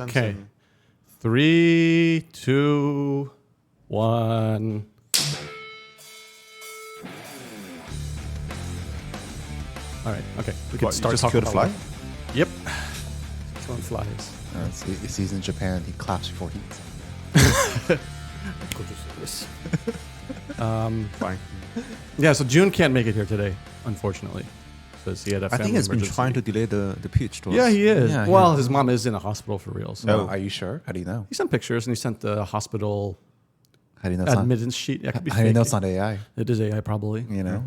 Okay. 3, 2, 1. All right. Okay. We can start just talking killed a about fly? Yep. Killing flies. He's in Japan. He claps before he eats. Go do this. Fine. Yeah. So June can't make it here today, unfortunately, because he had a I family think he's been emergency. trying to delay the pitch to us. Yeah, he is. Yeah, well, yeah. his mom is in a hospital for real. So Are you sure? How do you know? he sent pictures and he sent the hospital How do you know it's not? admittance sheet. That could be How do you know it's fake. not AI? It is AI probably. You know.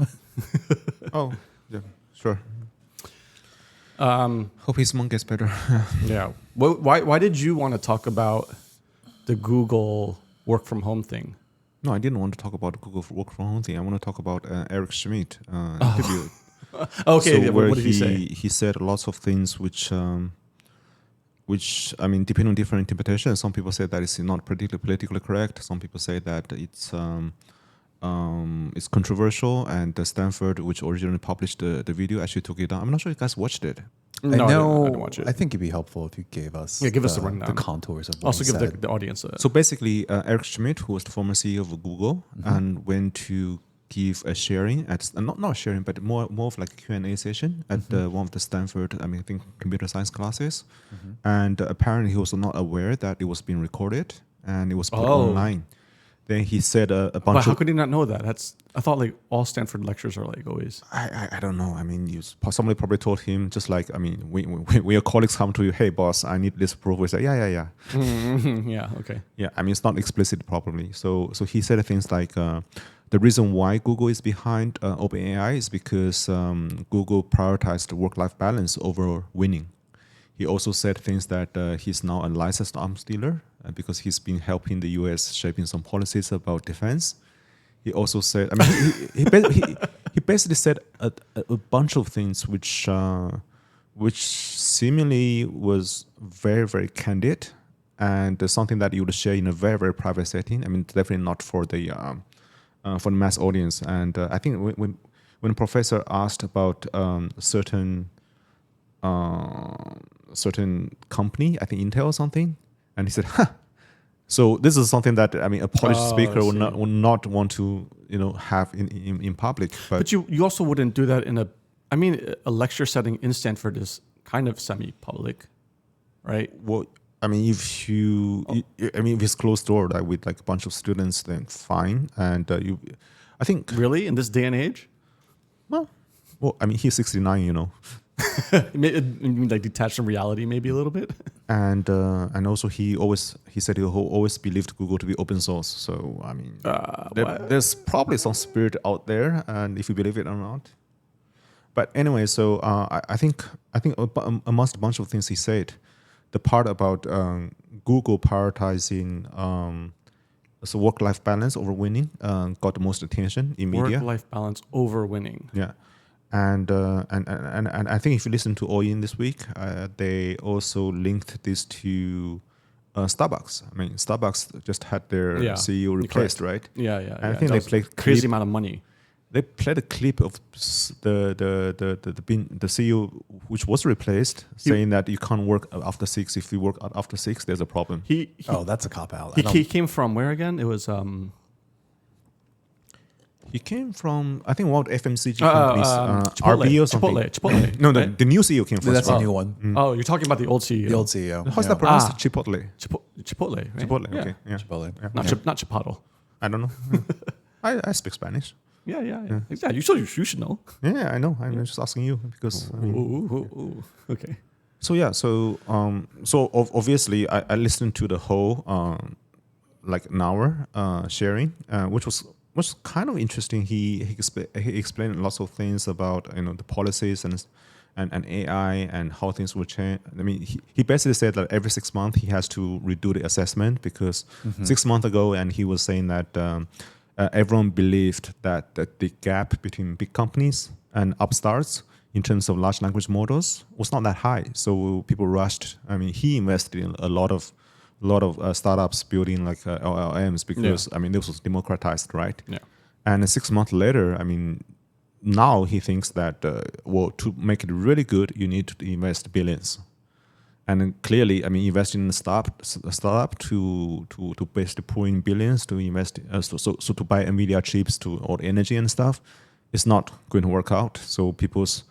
Oh, yeah, sure. Um, Hope his mom gets better. yeah. Why did you want to talk about the Google work from home thing? No, I didn't want to talk about the Google work from home thing. I want to talk about Eric Schmidt interview. Okay. So what where did he say? he said lots of things which I mean, depending on different interpretations. Some people say that it's not particularly politically correct. Some people say that it's controversial. And Stanford, which originally published the video, actually took it down. I'm not sure if you guys watched it. No, I know. I didn't watch it. I think it'd be helpful if you gave us. Give us the rundown. The contours of what Also he give said. the audience a... So basically, Eric Schmidt, who was the former CEO of Google, and went to give a sharing at not sharing, but more of like a Q&A session at one of the Stanford, I think computer science classes, and apparently he was not aware that it was being recorded and it was put online. Then he said a bunch But how of. could he not know that? I thought like all Stanford lectures are like always. I don't know. I mean, somebody probably told him, just like, I mean, when your colleagues come to you, hey boss, I need this proof. We say, yeah. Yeah. Okay. Yeah, I mean, it's not explicit properly. So he said things like the reason why Google is behind OpenAI is because Google prioritized work-life balance over winning. He also said things that he's now a licensed arms dealer because he's been helping the U.S. shaping some policies about defense. He also said, I mean, he basically said a bunch of things which seemingly was very, very candid and something that you would share in a very, very private setting. I mean, definitely not for the mass audience. And I think when the professor asked about certain company, I think Intel or something, and he said, "Huh." So this is something that, I mean, a polished speaker would not want to have in public. But you also wouldn't do that in a lecture setting in Stanford is kind of semi-public, right? Well, I mean, if it's closed door, like with like a bunch of students, then fine. And I think really in this day and age, well, I mean, he's 69, like detached from reality, maybe a little bit. And also he said he always believed Google to be open source. So I mean, there's probably some spirit out there, and if you believe it or not. But anyway, so I think amongst a bunch of things he said, the part about Google prioritizing so work-life balance over winning got the most attention in media. Work-life balance over winning. Yeah, and I think if you listen to All In this week, they also linked this to Starbucks. I mean, Starbucks just had their CEO replaced, right? Yeah. And I think they played crazy amount of money. They played a clip of the CEO, which was replaced, saying that you can't work after 6. If you work after 6, there's a problem. That's a cop out. He came from where again? It was He came from, I think, one of the FMCG companies, RB or something. Chipotle. No, the new CEO came from. That's a new one. Oh, you're talking about the old CEO. The old CEO. How's that pronounced? Chipotle. Chipotle. Right? Chipotle. Okay. Yeah. Chipotle. Yeah. Not Chipotle. I don't know. I speak Spanish. Yeah. Exactly. You should know. Yeah, I know. I'm just asking you because. I mean, Ooh. Okay. So yeah, so obviously I listened to the whole like an hour sharing, which was kind of interesting. He explained lots of things about the policies and AI and how things will change. I mean, he basically said that every 6 months he has to redo the assessment because 6 months ago, and he was saying that everyone believed that the gap between big companies and upstarts in terms of large language models was not that high. So people rushed. I mean, he invested in a lot of startups building like LLMs because I mean this was democratized, right? Yeah. And 6 months later, I mean, now he thinks that to make it really good, you need to invest billions. And then clearly, I mean, investing in a startup to basically pour in billions to invest, so to buy NVIDIA chips to all the energy and stuff, it's not going to work out. So people's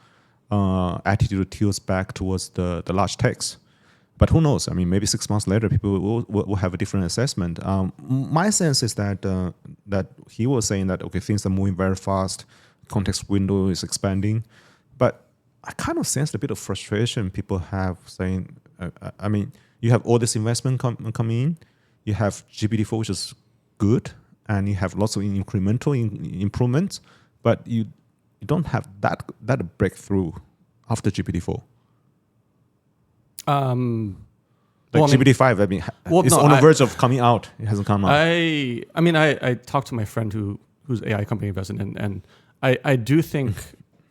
attitude tilts back towards the large techs. But who knows? I mean, maybe 6 months later, people will have a different assessment. My sense is that that he was saying that, okay, things are moving very fast, context window is expanding. But I kind of sensed a bit of frustration people have saying, I mean, you have all this investment coming in, you have GPT-4, which is good, and you have lots of incremental improvements, but you don't have that breakthrough after GPT-4. GPT-5, I mean, it's on the verge of coming out. It hasn't come out. I mean, I talked to my friend whose AI company invested in, and I do think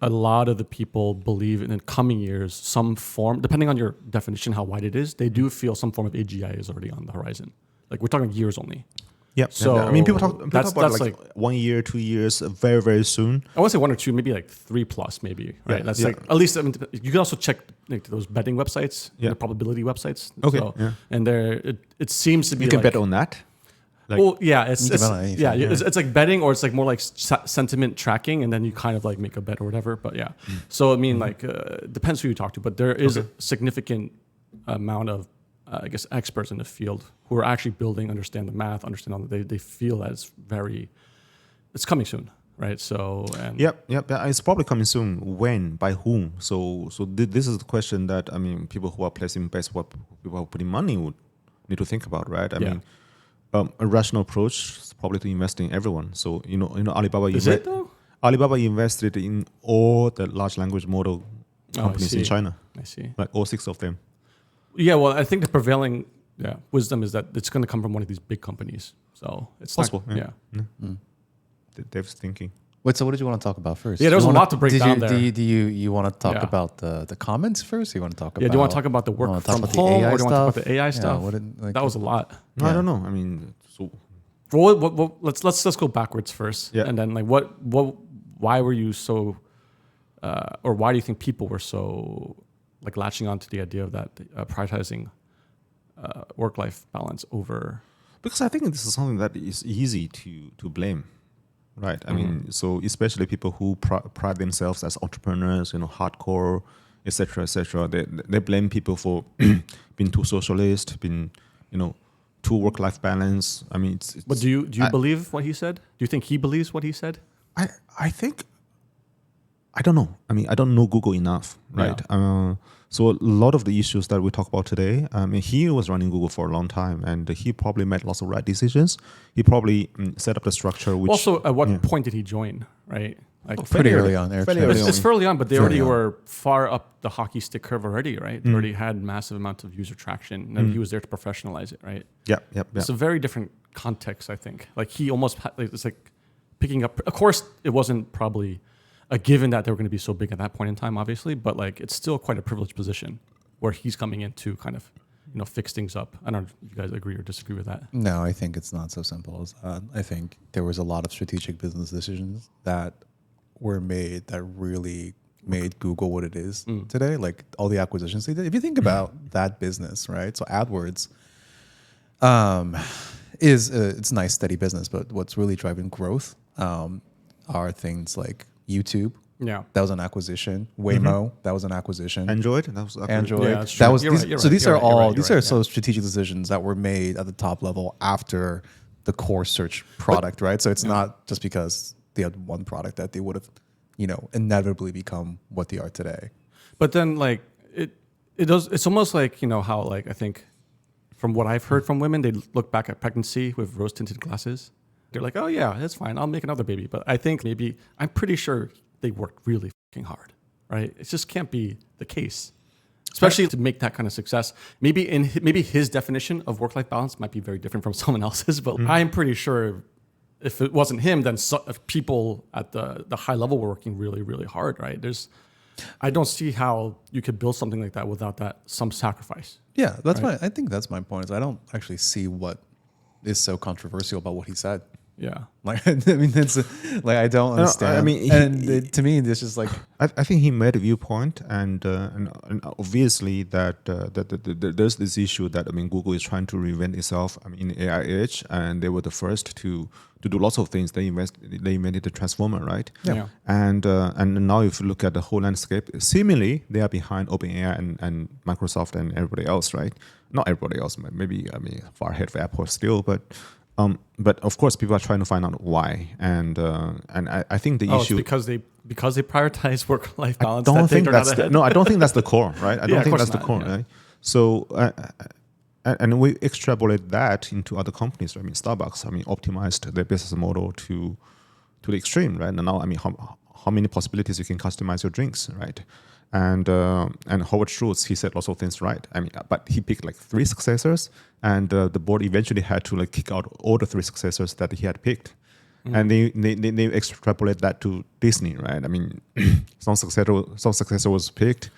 a lot of the people believe in the coming years, some form, depending on your definition, how wide it is, they do feel some form of AGI is already on the horizon. Like we're talking years only. Yeah. So I mean, people talk that's about like 1 year, 2 years, very, very soon. I want to say 1 or 2, maybe like 3+, maybe. Right. Yeah, That's yeah. like at least. I mean, you can also check like those betting websites, Yeah. the probability websites. Okay. So, Yeah. and there, it seems to be. You can like, bet on that. Like, well, yeah, it's You can bet on anything, it's like betting, or it's like more like sentiment tracking, and then you kind of like make a bet or whatever. But yeah, so I mean, like depends who you talk to, but there is a significant amount of I guess experts in the field who are actually building, understand the math, understand all that. They feel that it's coming soon, right? So and Yep. It's probably coming soon. When? By whom? So this is the question that I mean, people who are placing bets, what people who are putting money would need to think about, right? I mean, a rational approach is probably to invest in everyone. So you know, Alibaba. Is it though? Alibaba invested in all the large language model companies in China, I see. like all 6 of them. Yeah, well, I think the prevailing wisdom is that it's going to come from one of these big companies. So it's Possible, Not, yeah. Dave's thinking. Wait, so what did you want to talk about first? Yeah, there was a lot to break down there. Do you want to talk about the comments first? Or you want to talk about? Yeah, do you want to talk about the work from home, or do you want to talk about the AI stuff? That was a lot. No, I don't know. I mean, so Well, let's go backwards first, Yeah. and then like why were you so, or why do you think people were so like latching on to the idea of that prioritizing work-life balance over? because I think this is something that is easy to blame, right? I mean, so especially people who pride themselves as entrepreneurs, hardcore, etc., they blame people for being too socialist, being, too work-life balance. I mean, But do you believe what he said? Do you think he believes what he said? I think, I don't know. I mean, I don't know Google enough, right? Yeah. So a lot of the issues that we talk about today, I mean, he was running Google for a long time, and he probably made lots of right decisions. He probably set up the structure. Which Also, at what point did he join? Right, like Pretty early on, Eric. fairly Schmidt. early it's fairly on, but they already Fairly on. were far up the hockey stick curve already, right? They already had massive amounts of user traction, and he was there to professionalize it, right? Yep. It's a very different context, I think. Like he almost it's like picking up. Of course, it wasn't probably a given that they were going to be so big at that point in time, obviously, but like it's still quite a privileged position where he's coming in to kind of fix things up. I don't know if you guys agree or disagree with that. No, I think it's not so simple as that. I think there was a lot of strategic business decisions that were made that really made Google what it is today. Like all the acquisitions they did. If you think about that business, right? So AdWords is it's a nice steady business, but what's really driving growth are things like YouTube. Yeah. That was an acquisition. Waymo, that was an acquisition. Android. That was Android. Yeah, that's true. That was You're these, right, you're so right, these you're are right, you're all right, these you're are right, so strategic decisions that were made at the top level after the core search product, right? So it's not just because they had one product that they would have, inevitably become what they are today. But then like it does. It's almost like how like I think from what I've heard from women, they look back at pregnancy with rose tinted glasses. They're like, oh yeah, that's fine. I'll make another baby. But I think I'm pretty sure they worked really fucking hard, right? It just can't be the case, especially to make that kind of success. Maybe his definition of work-life balance might be very different from someone else's, but I'm pretty sure if it wasn't him, then if people at the high level were working really, really hard, right? I don't see how you could build something like that without some sacrifice. Yeah, that's I think that's my point. Is I don't actually see what is so controversial about what he said. Yeah. Like, I mean, it's like I don't understand. I mean, to me, this is like I think he made a viewpoint, and obviously that there's this issue that Google is trying to reinvent itself. In the AI age, and they were the first to do lots of things. They invented the transformer, right? Yeah. And now if you look at the whole landscape, seemingly they are behind OpenAI and Microsoft and everybody else, right? Not everybody else, maybe far ahead of Apple still, but of course people are trying to find out why, and I think the issue it's because they prioritize work-life balance. I don't that think they're that's not ahead. no. I don't think that's the core, right? I Yeah, don't of think course that's the not, core, yeah. right? So and we extrapolate that into other companies. Starbucks, optimized their business model to the extreme, right? And now, how many possibilities you can customize your drinks, right? And Howard Schultz, he said lots of things right. But he picked like 3 successors, and the board eventually had to kick out all the 3 successors that he had picked. And they extrapolate that to Disney, right? Some successor was picked.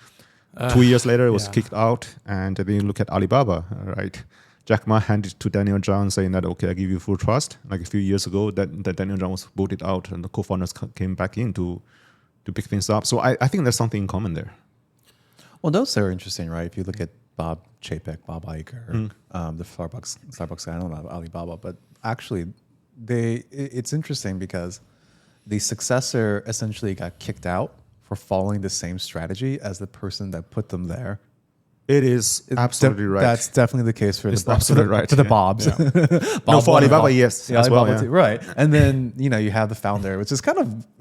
2 years later, it was kicked out. And then you look at Alibaba, right? Jack Ma handed to Daniel Zhang saying that, okay, I give you full trust. Like a few years ago, that Daniel Zhang was voted out, and the co-founders came back in to pick things up. So I think there's something in common there. well, those are interesting, right? If you look at Bob Chapek, Bob Iger, the Starbucks guy, I don't know about Alibaba, but actually, it's interesting because the successor essentially got kicked out for following the same strategy as the person that put them there. It is absolutely right. That's definitely the case for It's the absolutely right, for the yeah. Bobs. No, for Alibaba, yes, Yeah, as well, Alibaba yeah. too, right? And then you have the founder, which is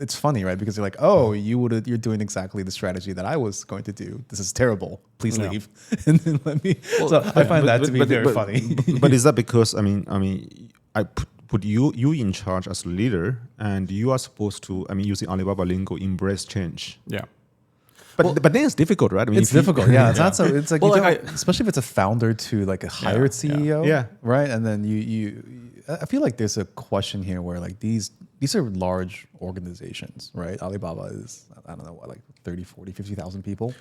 it's funny, right? Because you're like, oh, you're doing exactly the strategy that I was going to do. This is terrible. Please Yeah. leave. And then I find that to be very funny. But is that because I put you in charge as a leader, and you are supposed to using Alibaba lingo, embrace change. Yeah. But then it's difficult, right? It's difficult. Yeah, it's not so. It's like, Well, you like don't- especially if it's a founder to like a hired CEO, Yeah. right? And then I feel like there's a question here where like these are large organizations, right? Alibaba is, I don't know what, like 30, 40, 50,000 people.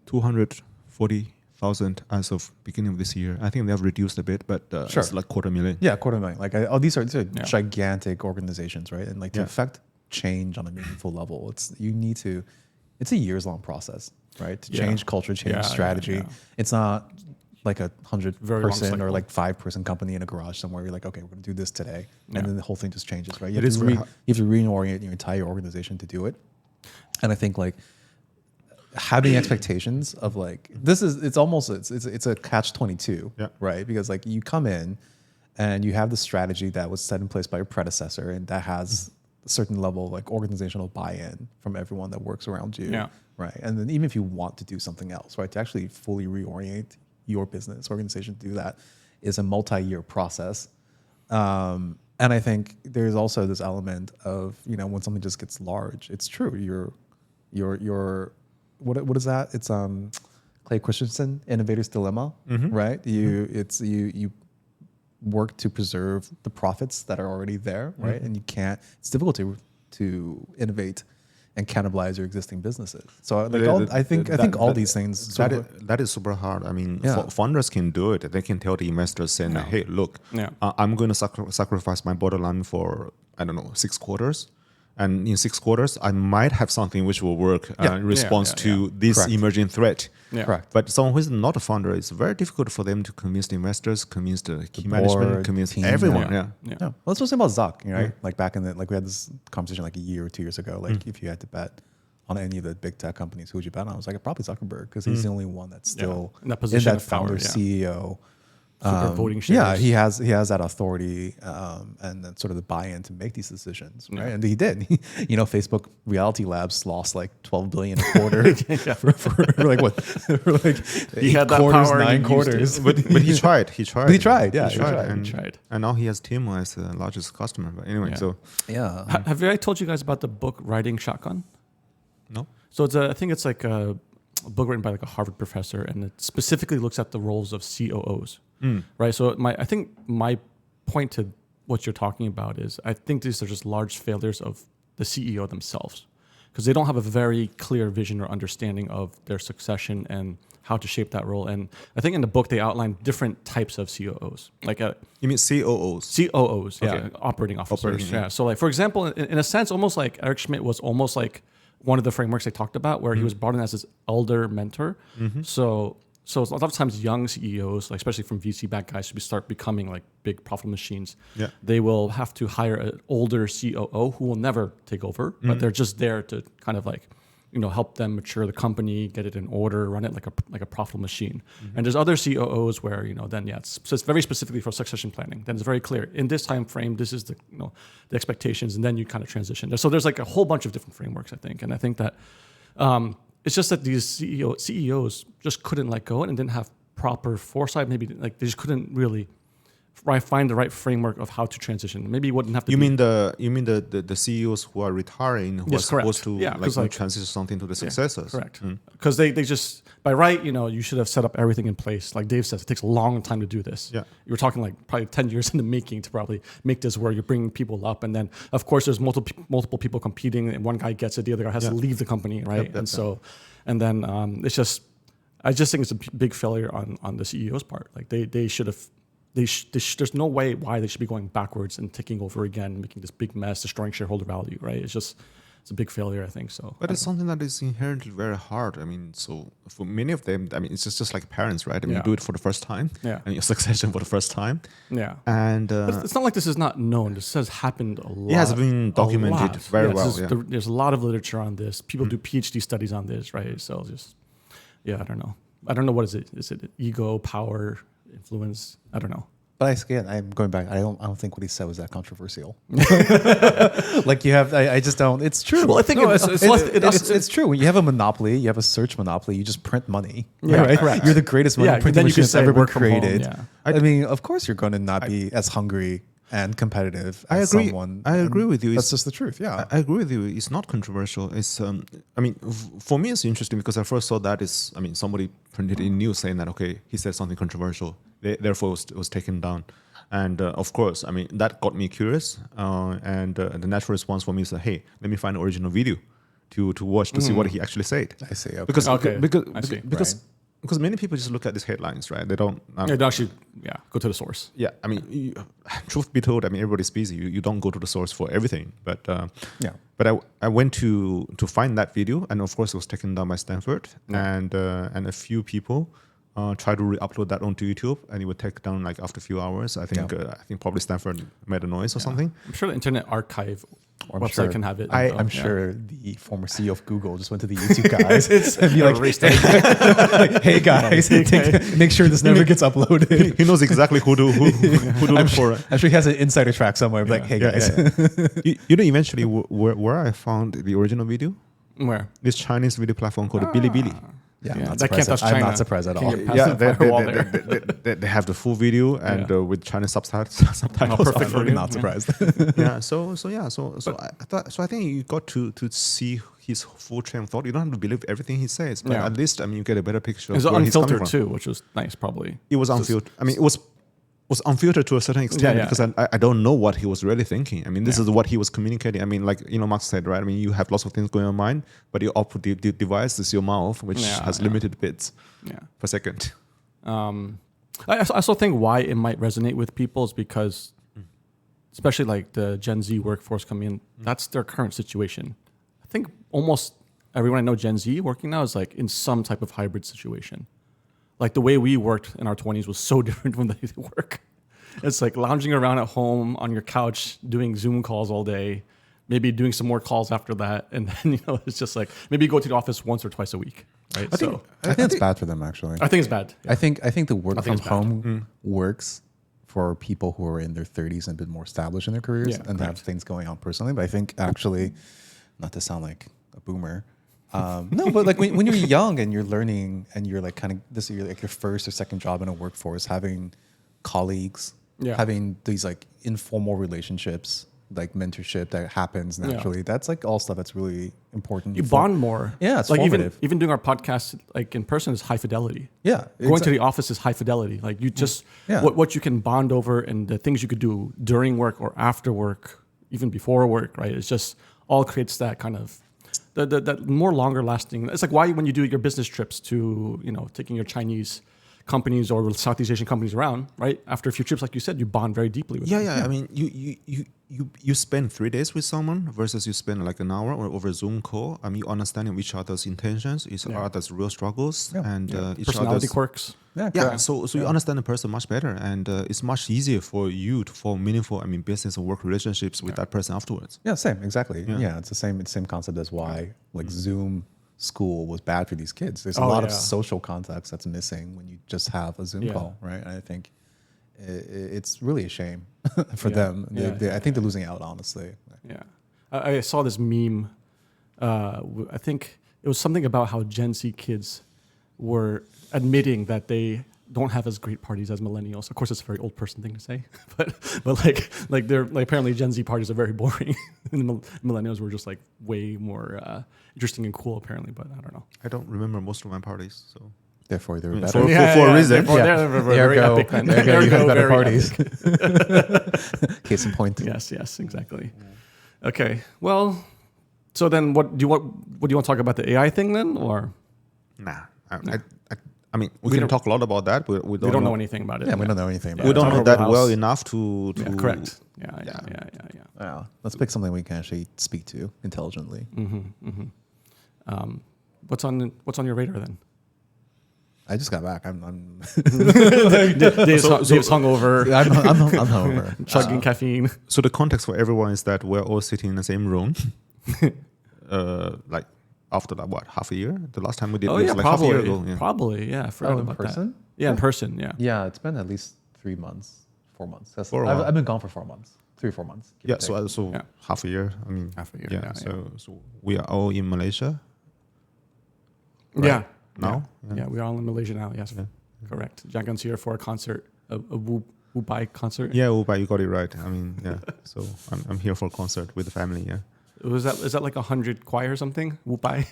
240,000 as of beginning of this year. I think they have reduced a bit, but Sure. it's like 250,000. Yeah, 250,000. Like these are gigantic organizations, right? And like to Yeah. affect change on a meaningful level, it's a years-long process, right? To Yeah. change culture, change Yeah, strategy. yeah. It's not like a 100-person Very long or cycle. like 5-person company in a garage somewhere. You're like, okay, we're going to do this today, Yeah. and then the whole thing just changes, right? It is very you have to reorient your entire organization to do it. And I think like having expectations of like it's a catch-22, Yeah. right? Because like you come in and you have the strategy that was set in place by your predecessor, and that has a certain level of like organizational buy-in from everyone that works around you, Yeah. right? And then even if you want to do something else, right, to actually fully reorient your business organization to do that is a multi-year process. And I think there's also this element of when something just gets large, it's true. You're what is that? It's Clay Christensen, Innovator's Dilemma, right? You work to preserve the profits that are already there, right? And it's difficult to innovate and cannibalize your existing businesses. So like I think all these things. That is super hard. Founders can do it. They can tell the investors saying, hey, look, Yeah. I'm going to sacrifice my bottom line for, 6 quarters. And in 6 quarters, I might have something which will work in response to this Correct. emerging threat. Yeah. Correct. But someone who is not a founder, it's very difficult for them to convince the investors, convince the key management, board, convince team, everyone. Yeah. Yeah. Yeah. Well, that's what's about Zuck, right? Like back in we had this conversation like a year or 2 years ago. Like if you had to bet on any of the big tech companies, who would you bet on? I was like, probably Zuckerberg, because he's the only one that's still In that position of founder power, yeah. CEO. Super voting shares. Yeah, he has that authority and then sort of the buy-in to make these decisions, right? And he did. Facebook Reality Labs lost like $12 billion a quarter for like what? For like He 8 had that quarters, power and 9 he used it. quarters. But he tried. He tried. But he tried, yeah, he And, tried. and now he has Timo as the largest customer. But anyway, Yeah. so Yeah. Have I told you guys about the book Riding Shotgun? no. So I think it's like a book written by like a Harvard professor, and it specifically looks at the roles of COOs, right? So I think my point to what you're talking about is I think these are just large failures of the CEO themselves, because they don't have a very clear vision or understanding of their succession and how to shape that role. And I think in the book they outline different types of COOs, like You mean COOs? COOs, yeah, Okay. operating officers. Operating, yeah. So like, for example, in a sense, almost like Eric Schmidt was almost like one of the frameworks they talked about, where he was brought in as his elder mentor. So a lot of times young CEOs, like especially from VC-backed guys, who start becoming like big profit machines, they will have to hire an older COO who will never take over, but they're just there to kind of like, help them mature the company, get it in order, run it like a profitable machine. And there's other COOs where, so it's very specifically for succession planning. Then it's very clear in this time frame, this is the expectations, and then you kind of transition. So there's like a whole bunch of different frameworks, I think. And I think that it's just that these CEOs just couldn't let go and didn't have proper foresight. Maybe like they just couldn't really find the right framework of how to transition. Maybe it wouldn't have to. You mean the CEOs who are retiring who are supposed to transition something to the successors? Correct. Because they just by right, you should have set up everything in place. Like Dave says, it takes a long time to do this. Yeah. You were talking like probably 10 years in the making to probably make this work. You're bringing people up, and then of course there's multiple people competing, and one guy gets it, the other guy has to leave the company, right? And then it's just, I just think it's a big failure on the CEO's part. Like they should have. There's no way why they should be going backwards and taking over again, making this big mess, destroying shareholder value, right? It's a big failure, I think. So, but it's something that is inherently very hard. I mean, so for many of them, I mean, it's just like parents, right? I mean, you do it for the first time, and your succession for the first time, and but it's not like this is not known. This has happened a lot. It has been documented very well. There's a lot of literature on this. People do PhD studies on this, right? So I don't know. I don't know what is it. Is it ego, power, influence? I don't know. But again, I'm going back. I don't think what he said was that controversial. Like you have, I just don't. It's true. Well, I think it's true. When you have a monopoly, you have a search monopoly. You just print money. Yeah, right? correct. You're the greatest money printing machine that's ever been created. Home, I mean, of course, you're going to not be as hungry and competitive as someone. I agree with you. That's just the truth. Yeah, I agree with you. It's not controversial. It's I mean, for me, it's interesting because I first saw that is, I mean, somebody printed in news saying that okay, he said something controversial, therefore it was taken down. And of course, I mean, that got me curious. And the natural response for me is, hey, let me find the original video to watch to see what he actually said. I see. Okay. Because many people just look at these headlines, right? They don't. They don't actually, go to the source. Yeah, I mean, truth be told, I mean, everybody's busy. You don't go to the source for everything. But But I went to find that video, and of course, it was taken down by Stanford, and a few people try to re-upload that onto YouTube, and it would take down like after a few hours. I think probably Stanford made a noise or something. I'm sure the Internet Archive website can have it. I'm sure the former CEO of Google just went to the YouTube guys and be like, "Hey guys, make sure this never gets uploaded." He knows exactly who do it for. I'm sure he has an insider track somewhere. Like, hey guys, you know, eventually where I found the original video. Where? This Chinese video platform called Bilibili. Yeah, that can't touch China. I'm not surprised at all. Yeah, they have the full video and with Chinese subtitles. Perfect. I'm not surprised. I think you got to see his full train of thought. You don't have to believe everything he says, but at least, I mean, you get a better picture. It was unfiltered too, which was nice. Probably it was unfiltered. I mean, it was unfiltered to a certain extent because I don't know what he was really thinking. I mean, this is what he was communicating. I mean, like Musk said, right? I mean, you have lots of things going on in mind, but your output device is your mouth, which has limited bits per second. I also think why it might resonate with people is because, especially like the Gen Z workforce coming in, that's their current situation. I think almost everyone I know Gen Z working now is like in some type of hybrid situation. Like the way we worked in our 20s was so different from the way they work. It's like lounging around at home on your couch, doing Zoom calls all day, maybe doing some more calls after that. And then, it's just like, maybe go to the office once or twice a week. Right? I think it's bad for them, actually. I think it's bad. Yeah. I think the work from home works for people who are in their 30s and been more established in their careers and have things going on personally. But I think actually, not to sound like a boomer, no, but like when you're young and you're learning and you're like kind of this is like your first or second job in a workforce, having colleagues, having these like informal relationships, like mentorship that happens naturally. That's like all stuff that's really important. You bond more. Yeah, it's like formative. even doing our podcast like in person is high fidelity. Yeah, going to the office is high fidelity. Like you just what you can bond over and the things you could do during work or after work, even before work. Right, it's just all creates that kind of that more longer lasting. It's like why when you do your business trips to taking your Chinese companies or Southeast Asian companies around, right? After a few trips, like you said, you bond very deeply with them. Yeah. I mean, you spend 3 days with someone versus you spend like an hour or over a Zoom call. I mean, you understanding each other's intentions, each other's real struggles, and each personality other's quirks. Yeah, so you understand the person much better, and it's much easier for you to form meaningful, business and work relationships with that person afterwards. Yeah, same, exactly. Yeah, it's the same concept as why like Zoom school was bad for these kids. There's a lot of social context that's missing when you just have a Zoom call, right? And I think it's really a shame for them. I think they're losing out, honestly. Yeah, I saw this meme. I think it was something about how Gen Z kids were admitting that they don't have as great parties as millennials. Of course, it's a very old person thing to say, but like they're like apparently Gen Z parties are very boring. And the millennials were just like way more interesting and cool apparently. But I don't know. I don't remember most of my parties, so therefore they're for better. a reason. They're very epic. Then. There you go, better very parties. epic. Case in point. Yes, exactly. Okay, well, so then what do you want to talk about the AI thing then, or? Nah, I mean, we can talk a lot about that, but we don't know anything about it. Yeah, we don't know anything about we it. don't know that well enough to correct. Yeah. Let's pick something we can actually speak to intelligently. What's on your radar then? I just got back. I'm Dave's hungover. I'm hungover. Chugging caffeine. So the context for everyone is that we're all sitting in the same room. Like after like what, half a year? The last time we did this like probably, half a year ago. Yeah. Probably, yeah. I forgot about person? That. Yeah, in person, yeah. Yeah, it's been at least 3 months, 4 months. while. I've been gone for 4 months, 3 or 4 months. Yeah, so half a year. I mean, half a year. Yeah, so we are all in Malaysia. Right? Yeah. Now? Yeah, we are all in Malaysia now. Yes, correct. Jangan's here for a concert, a Wubai concert. Yeah, Wubai, you got it right. I mean, yeah. So I'm here for a concert with the family. Yeah. Is that like 100 choir or something? Wubai.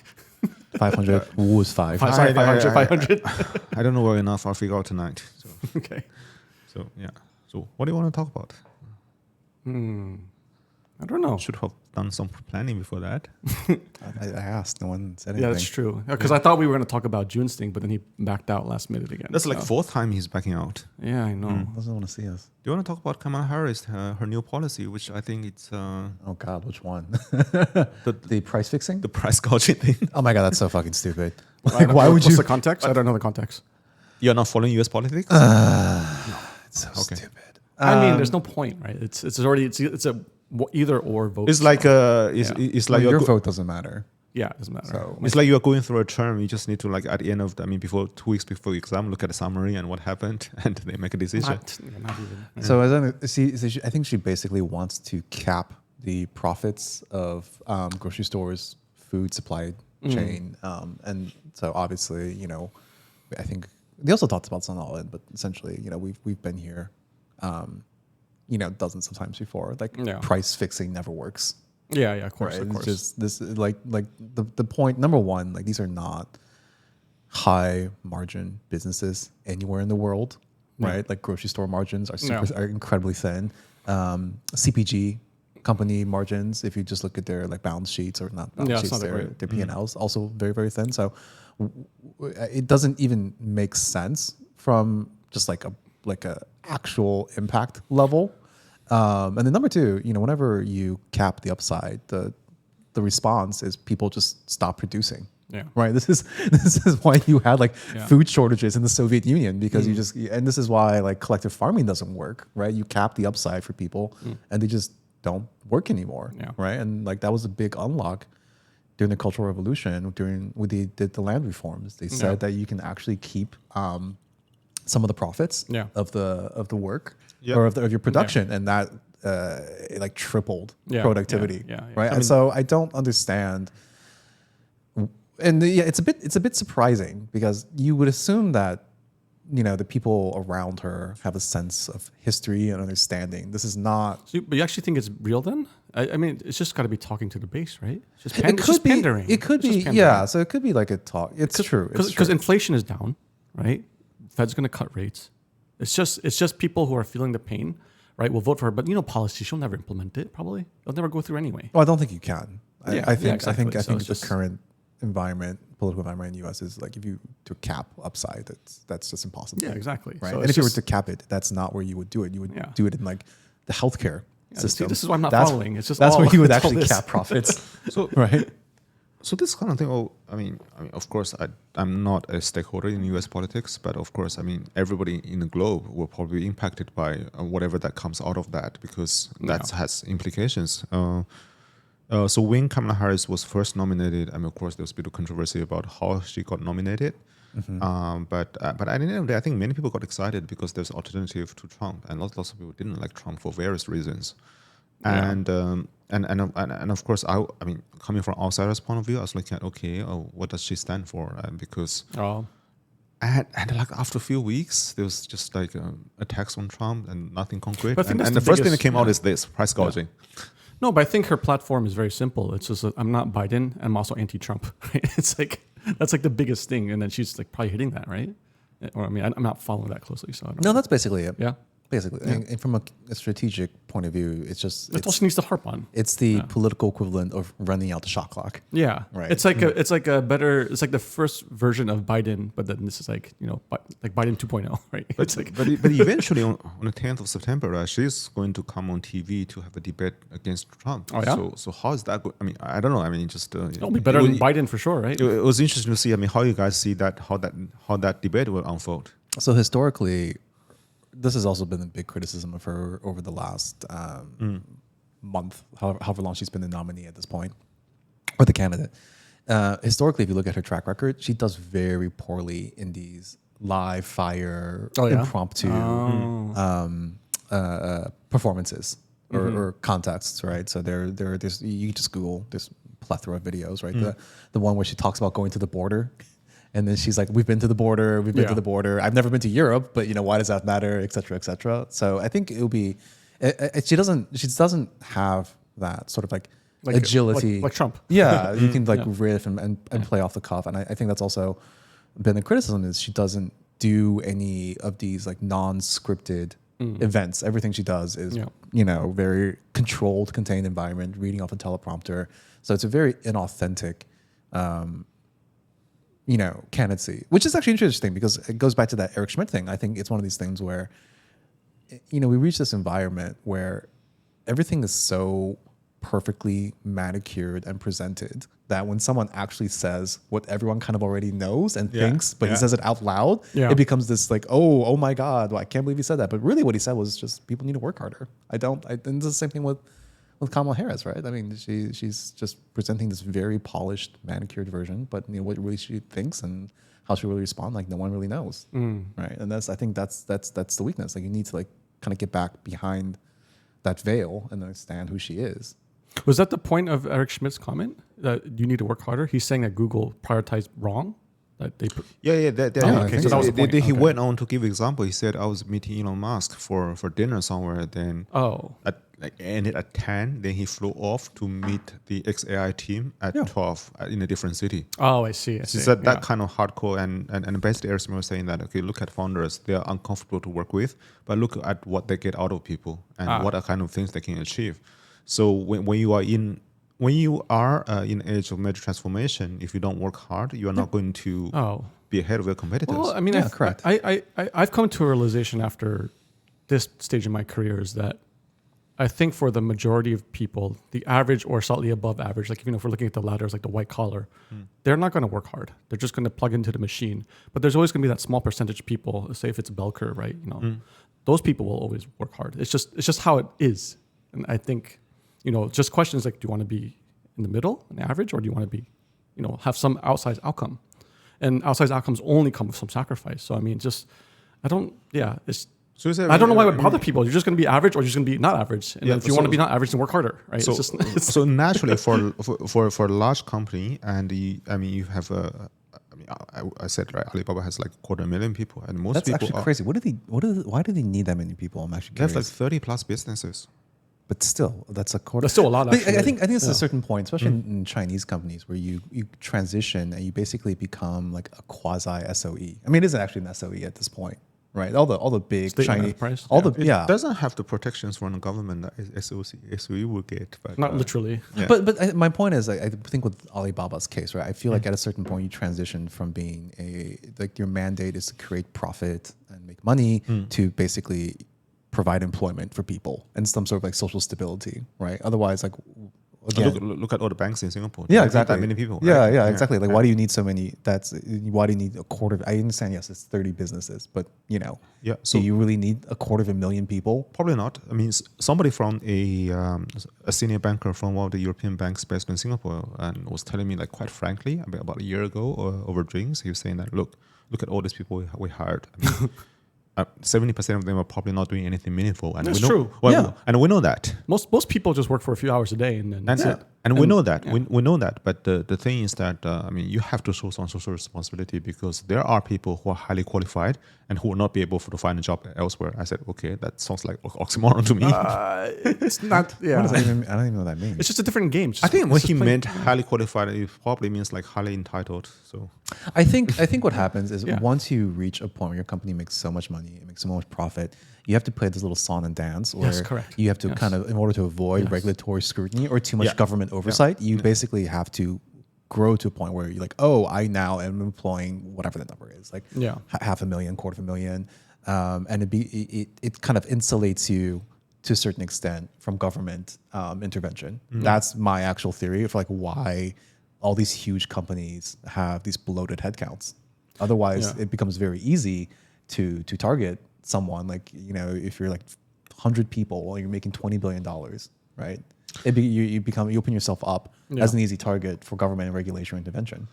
500 was 5. 500. I don't know well enough. I'll figure out tonight. So. Okay. So yeah. So what do you want to talk about? I don't know. Should have done some planning before that. I asked. No one said anything. Yeah, that's true. Because I thought we were going to talk about June's thing, but then he backed out last minute again. That's like 4th time he's backing out. Yeah, I know. Doesn't want to see us. Do you want to talk about Kamala Harris, her new policy, which I think it's... oh, God, which one? the price fixing? The price gouging thing. Oh, my God, that's so fucking stupid. Like, why would you... What's the context? I don't know the context. You're not following U.S. politics? It's so stupid. I mean, there's no point, right? It's a either or vote. It's like it's like your vote doesn't matter. Yeah, it doesn't matter. So it's like you are going through a term. You just need to like at the end of before 2 weeks before the exam, look at the summary and what happened, and they make a decision. Not even. So I think she basically wants to cap the profits of grocery stores' food supply chain, and so obviously, I think they also talked about Sunolin, but essentially, we've been here. Dozens of times before. Price fixing never works. Yeah, of course, right? of course. It's just this the point. Number one, these are not high margin businesses anywhere in the world, right? Like grocery store margins are incredibly thin. CPG company margins, if you just look at their balance sheets or not balance sheets, their P&Ls also very, very thin. So it doesn't even make sense from just like a actual impact level. And then number two, whenever you cap the upside, the response is people just stop producing. Yeah. Right. This is why you had food shortages in the Soviet Union, because and this is why collective farming doesn't work. Right. You cap the upside for people and they just don't work anymore. Yeah. Right. And that was a big unlock during the Cultural Revolution, when they did the land reforms. They said that you can actually keep some of the profits of the work or of your production, and that it tripled productivity. Right. And so I don't understand. And it's a bit surprising, because you would assume that the people around her have a sense of history and understanding. This is not. So, but you actually think it's real then? I mean, it's just got to be talking to the base, right? It's just It could be pandering. It could be, yeah. So it could be a talk. It's true. Because inflation is down, right? Fed's going to cut rates. It's just people who are feeling the pain, right? Will vote for her, but policy, she'll never implement it. Probably, it'll never go through anyway. Well, I don't think you can. I think exactly. I So think it's the just- current political environment in the U.S. is like if you to cap upside, that's just impossible. Yeah, exactly. Right. So And it's if you were just- to cap it, that's not where you would do it. You would Yeah. do it in like the healthcare see, system. this is why I'm not That's- following. It's just that's all- where you would it's all actually this. cap profits. So Right. So this kind of thing. Oh, I mean, of course, I'm not a stakeholder in U.S. politics, but of course, I mean, everybody in the globe will probably be impacted by whatever that comes out of that, because that has implications. So when Kamala Harris was first nominated, I mean, of course, there was a bit of controversy about how she got nominated. But at the end of the day, I think many people got excited because there's an alternative to Trump, and lots of people didn't like Trump for various reasons. And of course, I mean, coming from outsider's point of view, I was looking at, okay, what does she stand for? Because and like after a few weeks, there was just like attacks on Trump and nothing concrete. But I think And that's the the first thing that biggest- came out yeah. is this price gouging. No, but I think her platform is very simple. It's just I'm not Biden. I'm also anti-Trump. Right? It's like that's like the biggest thing, and then she's like probably hitting that, right? Or I mean, I'm not following that closely, so I don't No, know. that's basically it. Yeah, Basically, and from a strategic point of view, it's just that's all she needs to harp on. it's the political equivalent of running out the shot clock. Yeah, Right. It's like it's like a better. It's like the first version of Biden, but then this is like like Biden 2.0, right? It's like But eventually, on the 10th of September, she's going to come on TV to have a debate against Trump. Oh, yeah? So how is that? I mean, I don't know. I mean, just it'll be better than Biden for sure, right? It was interesting to see. I mean, how you guys see that, how that debate will unfold. So historically, this has also been a big criticism of her over the last month, however long she's been the nominee at this point, or the candidate. Historically, if you look at her track record, she does very poorly in these live fire, impromptu performances or contexts, right? So there's you just Google this plethora of videos, right? The one where she talks about going to the border. And then she's like, we've been to the border, to the border. I've never been to Europe, but why does that matter, et cetera, et cetera. So I think it'll be, she doesn't have that sort of like agility. like Trump. Yeah, you can like riff and play off the cuff. And I think that's also been a criticism is she doesn't do any of these like non-scripted events. Everything she does is, very controlled, contained environment, reading off a teleprompter. So it's a very inauthentic, candidacy, which is actually interesting because it goes back to that Eric Schmidt thing. I think it's one of these things where, we reach this environment where everything is so perfectly manicured and presented that when someone actually says what everyone kind of already knows and thinks, but he says it out loud, it becomes this like, oh my God, I can't believe he said that. But really what he said was just people need to work harder. And it's the same thing with Kamala Harris, right? I mean, she's just presenting this very polished, manicured version, but what really she thinks and how she really respond, like no one really knows, right? And I think that's the weakness. Like you need to like kind of get back behind that veil and understand who she is. Was that the point of Eric Schmidt's comment that you need to work harder? He's saying that Google prioritized wrong. That they okay, so that was the point. He Okay. went on to give example. He said, I was meeting Elon Musk for dinner somewhere. Then ended at 10. Then he flew off to meet the XAI team at 12 in a different city. Oh, I see. He said that kind of hardcore, and basically Eric Schmidt was saying that, okay, look at founders. They are uncomfortable to work with, but look at what they get out of people and what are kind of things they can achieve. So when you are in an age of major transformation, if you don't work hard, you are not going to be ahead of your competitors. Well, I mean, correct. I've come to a realization after this stage in my career is that I think for the majority of people, the average or slightly above average, like if we're looking at the ladders, like the white collar, they're not going to work hard. They're just going to plug into the machine. But there's always going to be that small percentage of people. Say if it's a bell curve, right? Those people will always work hard. It's just how it is. And I think, just questions like, do you want to be in the middle, an average, or do you want to be, have some outsized outcome? And outsized outcomes only come with some sacrifice. So I mean, I don't know why it would bother people. You're just going to be average, or you're just going to be not average. And if you want to be not average, then work harder, right? So naturally, for a large company, and you have I said right, Alibaba has like 250,000 people, and most That's people actually crazy. Why do they need that many people? I'm actually They have curious. like 30 plus businesses. But still, that's a quarter. That's still a lot, But actually. I think it's a certain point, especially in Chinese companies, where you transition and you basically become like a quasi SOE. I mean, it isn't actually an SOE at this point, right? All the big State shiny, enterprise, all yeah. the It doesn't have the protections from the government that SOE will get. But, Not literally. Yeah. But my point is, I think with Alibaba's case, right? I feel like at a certain point you transition from being your mandate is to create profit and make money to basically provide employment for people and some sort of like social stability, right? Otherwise, like again, Look at all the banks in Singapore. yeah, There are exactly. That many people. Yeah, right? yeah, exactly. Like, why do you need so many? Why do you need a quarter? I understand. Yes, it's 30 businesses, but Yeah, do so- you really need a 250,000 people? Probably not. I mean, somebody from a senior banker from one of the European banks based in Singapore and was telling me, like, quite frankly, about a year ago over drinks, he was saying that, look at all these people we hired. I mean, 70% of them are probably not doing anything meaningful. And That's we know, true. Well, Yeah. And we know that. Most people just work for a few hours a day and then that's it. And we know that. We know that. But the thing is that, I mean, you have to show some social responsibility because there are people who are highly qualified and who will not be able to find a job elsewhere. I said, okay, that sounds like oxymoron to me. It's not. Yeah. What does that even, I don't even know what that means. It's just a different game. I think when he meant highly qualified, it probably means like highly entitled. So I think what happens is Yeah. once you reach a point where your company makes so much money, it makes so much profit, you have to play this little song and dance where Yes, correct. you have to kind of, in order to avoid regulatory scrutiny or too much Yeah. government oversight, you basically have to grow to a point where you're like, oh, I now am employing whatever the number is, like Yeah. 500,000, 250,000, and it kind of insulates you to a certain extent from government intervention. That's my actual theory of like why all these huge companies have these bloated headcounts. Otherwise, Yeah. it becomes very easy to target someone like, if you're like 100 people while you're making $20 billion, right? You open yourself up as an easy target for government and regulatory intervention.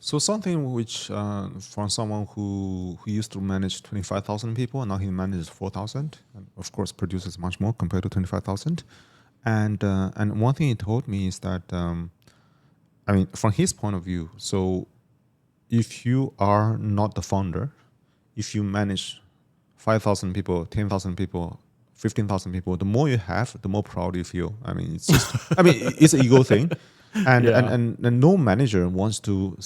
So something which from someone who used to manage 25,000 people, and now he manages 4,000, and of course produces much more compared to 25,000. And one thing he told me is that, I mean, from his point of view, so if you are not the founder, if you manage 5,000 people, 10,000 people, 15,000 people, the more you have, the more proud you feel. I mean, it's just, I mean, it's an ego thing. And no manager wants to,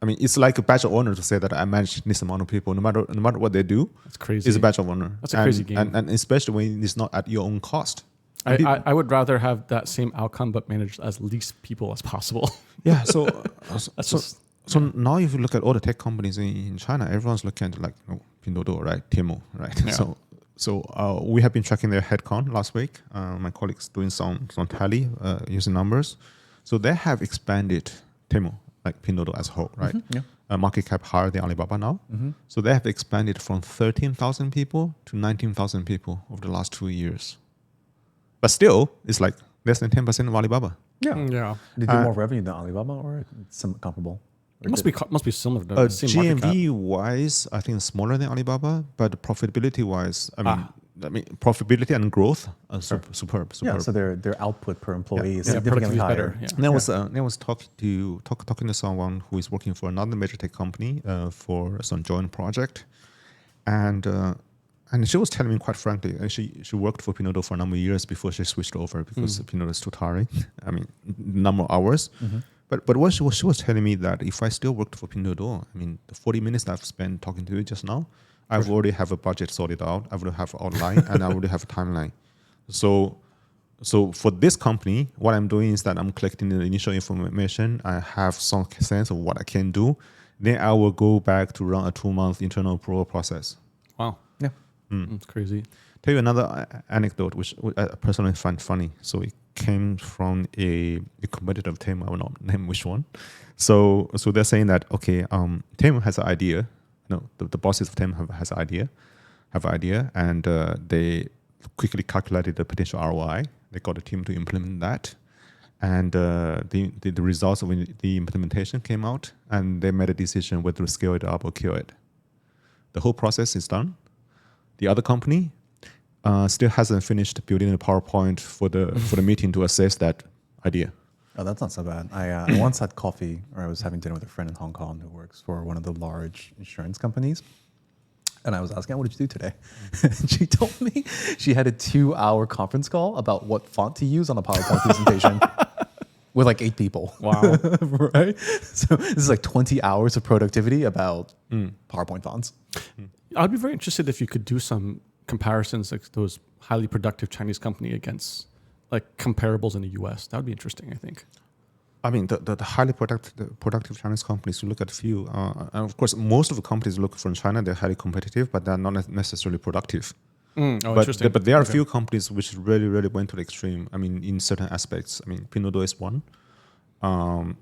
I mean, it's like a badge of honor to say that I manage this amount of people, no matter what they do. That's crazy. It's a badge of honor. That's a crazy game. And especially when it's not at your own cost. I would rather have that same outcome but manage as least people as possible. Yeah, so just- so now if you look at all the tech companies in China, everyone's looking at like Pinduoduo, right? Temu, right? Yeah. So we have been tracking their headcount last week. My colleagues doing some tally using numbers. So they have expanded Temu, like Pinduoduo as a whole, right? Market cap higher than Alibaba now. So they have expanded from 13,000 people to 19,000 people over the last 2 years. But still, it's like less than 10% of Alibaba. Yeah. They do more revenue than Alibaba, or it's comparable? It must be similar. To same market cap. GMV wise, I think smaller than Alibaba, but profitability wise, I mean, profitability and growth are superb. Yeah, so their output per employee is Yeah, significantly productivity is higher. better. Yeah. And I was talking to someone who is working for another major tech company for some joint project, and she was telling me quite frankly, she worked for Pinduoduo for a number of years before she switched over because Pinduoduo is too tiring. I mean, number of hours. But what she was telling me that if I still worked for Pinduoduo, I mean, the 40 minutes I've spent talking to you just now, I've already have a budget sorted out, I already have an outline, and I already have a timeline. So for this company, what I'm doing is that I'm collecting the initial information. I have some sense of what I can do. Then I will go back to run a 2-month internal approval process. Wow. Yeah. It's crazy. Tell you another anecdote, which I personally find funny. So it came from a competitive team. I will not name which one. So they're saying that, okay, Temu has an idea. No, the bosses of Temu have an idea, and they quickly calculated the potential ROI. They got a team to implement that, and the results of the implementation came out, and they made a decision whether to scale it up or kill it. The whole process is done. The other company still hasn't finished building a PowerPoint for the meeting to assess that idea. Oh, that's not so bad. I once had coffee, or I was having dinner with a friend in Hong Kong who works for one of the large insurance companies. And I was asking, what did you do today? And she told me she had a 2-hour conference call about what font to use on a PowerPoint presentation. with like 8 people. Wow. Right? So this is like 20 hours of productivity about PowerPoint fonts. I'd be very interested if you could do some comparisons, like those highly productive Chinese company against like comparables in the US. That would be interesting, I think. I mean, the highly productive Chinese companies, you look at a few, and of course, most of the companies look from China, they're highly competitive, but they're not necessarily productive. Interesting. But there are a few companies which really, really went to the extreme. I mean, in certain aspects. I mean, Pinduoduo is one.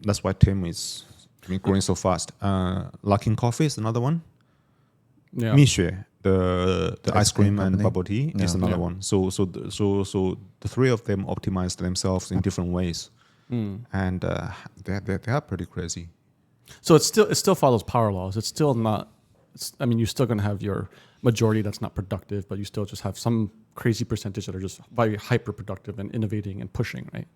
That's why Tim is growing so fast. Luckin Coffee is another one. Yeah. Mixue, the ice cream and company. bubble tea is another one. So the three of them optimized themselves in different ways. And they are pretty crazy. So it still follows power laws. It's still not. You're still going to have your majority that's not productive, but you still just have some crazy percentage that are just very hyper productive and innovating and pushing, right?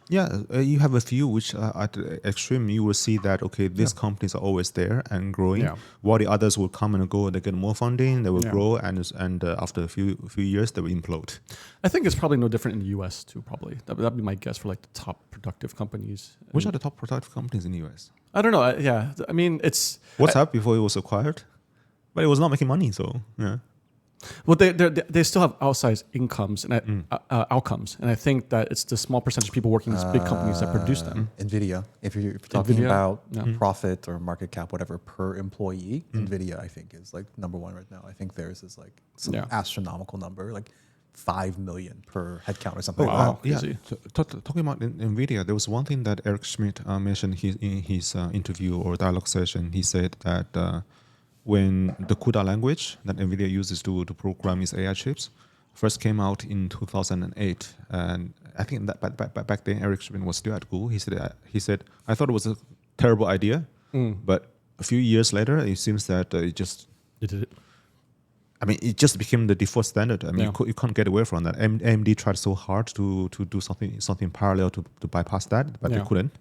Yeah, you have a few which at the extreme you will see that these companies are always there and growing, while the others will come and go. They get more funding, they will grow, and after a few years they will implode. I think it's probably no different in the US too. Probably that'd be my guess for like the top productive companies. Which are the top productive companies in the US? I don't know. I mean, it's WhatsApp before it was acquired, but it was not making money. So yeah. Well, they still have outsized incomes and outcomes, and I think that it's the small percentage of people working in these big companies that produce them. NVIDIA, if you're talking NVIDIA, about profit or market cap, whatever per employee, NVIDIA I think is like number one right now. I think theirs is like some astronomical number, like 5 million per headcount or something. Wow. Like Easy. Talking about NVIDIA, there was one thing that Eric Schmidt mentioned in his interview or dialogue session. He said that when the CUDA language that NVIDIA uses to program its AI chips first came out in 2008, and I think that back then Eric Schmidt was still at Google. He said I thought it was a terrible idea, but a few years later it seems that it did it. I mean, it just became the default standard. I mean, you can't get away from that. AMD tried so hard to do something parallel to bypass that, but they couldn't.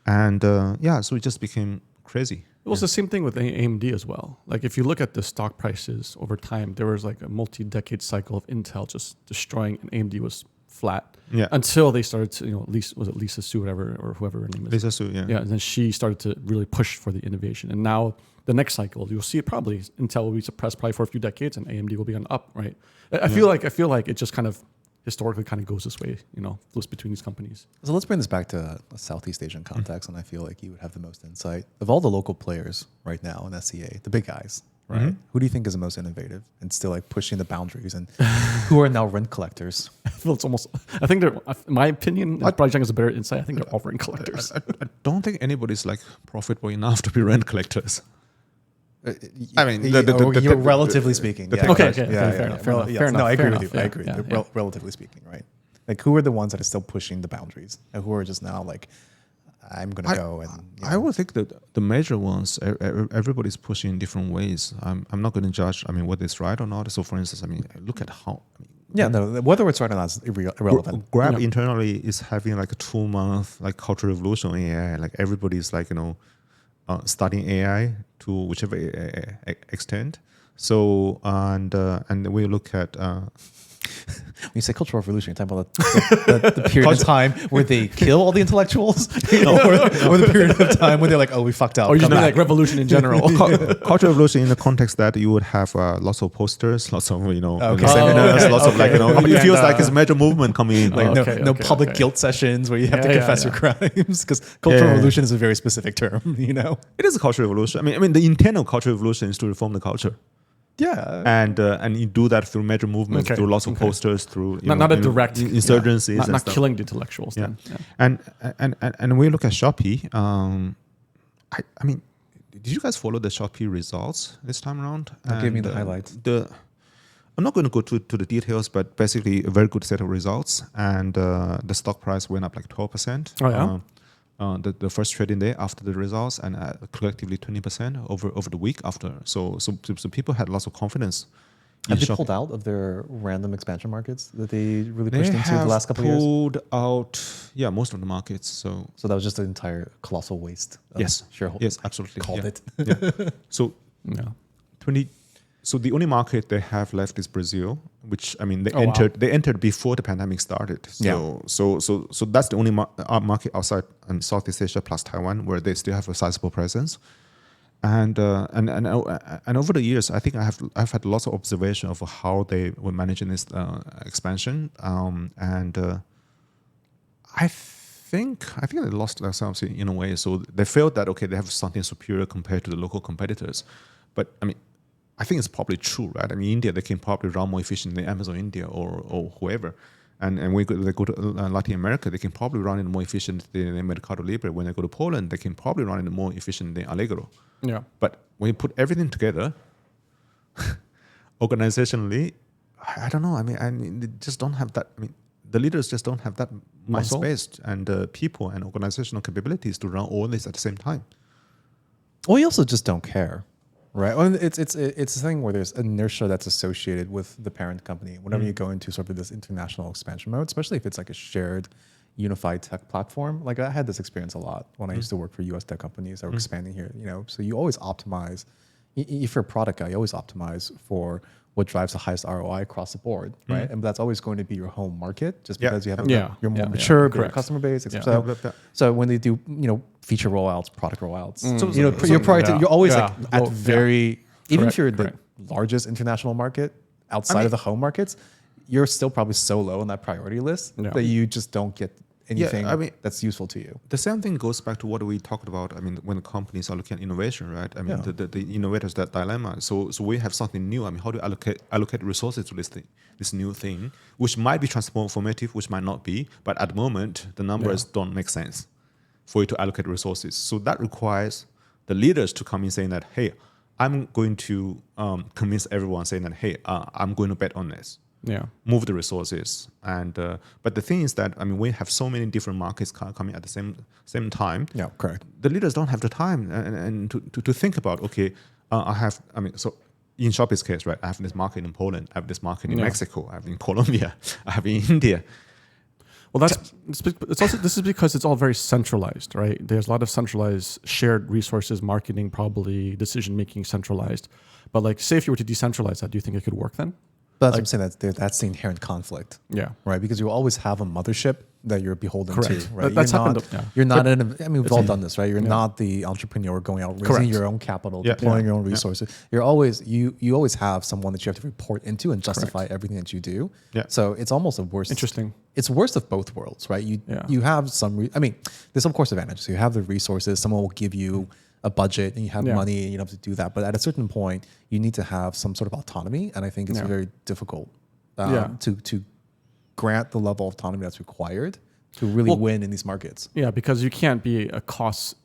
And so it just became crazy. It was the same thing with AMD as well. Like if you look at the stock prices over time, there was like a multi-decade cycle of Intel just destroying, and AMD was flat until they started to, Lisa Su, whatever, or whoever her name is. Lisa Su, yeah. Yeah, and then she started to really push for the innovation. And now the next cycle, you'll see it probably, Intel will be suppressed probably for a few decades and AMD will be on up, right? I feel like it just kind of historically kind of goes this way, flips between these companies. So let's bring this back to a Southeast Asian context, and I feel like you would have the most insight. Of all the local players right now in SEA, the big guys, right? Who do you think is the most innovative and still like pushing the boundaries, and who are now rent collectors? I think they're, in my opinion, probably Zhang has a better insight. I think they're all rent collectors. I don't think anybody's like profitable enough to be rent collectors. I mean, you're relatively speaking. Okay, fair enough. No, I agree with you. I agree. Relatively speaking, right? Like, who are the ones that are still pushing the boundaries, and who are just now like, I'm going to go? And I would think that the major ones, everybody's pushing in different ways. I'm not going to judge. I mean, whether it's right or not. So, for instance, I mean, look at how. Whether it's right or not is irrelevant. Grab internally is having like a 2-month like cultural revolution on AI. Like everybody's like studying AI to whichever extent. So and we look at when you say cultural revolution, you're talking about the period of time where they kill all the intellectuals, or the period of time when they're like, oh, we fucked up. Or you mean like revolution in general? Cultural revolution in the context that you would have lots of posters, lots of seminars, lots of it feels like it's a major movement coming in. Like public guilt sessions where you have to confess your crimes, because cultural revolution is a very specific term. It is a cultural revolution. I mean, the intent of cultural revolution is to reform the culture. Yeah, and you do that through major movements, through lots of posters, through not a direct insurgencies, not killing the intellectuals. Yeah. And we look at Shopee. I mean, did you guys follow the Shopee results this time around? Give me the highlights. I'm not going to go to the details, but basically a very good set of results, and the stock price went up like 12%. Oh yeah. The first trading day after the results, and collectively 20% over the week after. So people had lots of confidence. Have they pulled out of their random expansion markets that they really pushed into the last couple of years? They have pulled out, most of the markets. So that was just an entire colossal waste. Yes, shareholders. Yes, absolutely. Called it. Yeah. So 20. So the only market they have left is Brazil, which I mean they Oh, wow. They entered before the pandemic started. So that's the only market outside Southeast Asia plus Taiwan where they still have a sizable presence. And over the years, I think I've had lots of observation of how they were managing this expansion. I think they lost themselves in a way. So they felt that okay, they have something superior compared to the local competitors. But I mean, I think it's probably true, right? I mean, India, they can probably run more efficiently than Amazon India or whoever. And when they go to Latin America, they can probably run it more efficiently than Mercado Libre. When they go to Poland, they can probably run it more efficiently than Allegro. Yeah. But when you put everything together, organizationally, I don't know. I mean, they just don't have that. I mean, the leaders just don't have that mind Muscle? space and people and organizational capabilities to run all this at the same time. Well, you also just don't care, right? Well, it's a thing where there's inertia that's associated with the parent company. Whenever you go into sort of this international expansion mode, especially if it's like a shared, unified tech platform. Like I had this experience a lot when I used to work for U.S. tech companies that were expanding here. You know, so you always optimize. If you're a product guy, you always optimize for what drives the highest ROI across the board, right? And that's always going to be your home market, just because you have your more mature bigger customer base. So when they do, feature rollouts, product rollouts, your product, you're always like at very, even if you're the largest international market outside of the home markets, you're still probably so low on that priority list that you just don't get anything that's useful to you. The same thing goes back to what we talked about. I mean, when companies are looking at innovation, right? I mean, the innovators, that dilemma. So we have something new. I mean, how do you allocate resources to this new thing, which might be transformative, which might not be, but at the moment, the numbers don't make sense for you to allocate resources. So that requires the leaders to come in saying that, hey, I'm going to convince everyone saying that, hey, I'm going to bet on this. Move the resources, and but the thing is that I mean we have so many different markets coming at the same time. Yeah, correct. The leaders don't have the time and to think about so in Shopee's case, right? I have this market in Poland, I have this market in Mexico, I have in Colombia, I have in India. Well, it's also this is because it's all very centralized, right? There's a lot of centralized shared resources, marketing, probably decision making centralized. But like, say if you were to decentralize that, do you think it could work then? But that's what I'm saying. That's the inherent conflict. Yeah. Right. Because you always have a mothership that you're beholden to. Right. That's you're not. I mean, we've all done this, right? You're not the entrepreneur going out raising your own capital, deploying your own resources. You're always you always have someone that you have to report into and justify everything that you do. Yeah. So it's almost a worst. Interesting. It's worst of both worlds, right? You have some. I mean, there's of course advantages. You have the resources. Someone will give you a budget and you have money and you don't have to do that. But at a certain point, you need to have some sort of autonomy, and I think it's very difficult. To grant the level of autonomy that's required to really win in these markets. Yeah, because you can't be a cost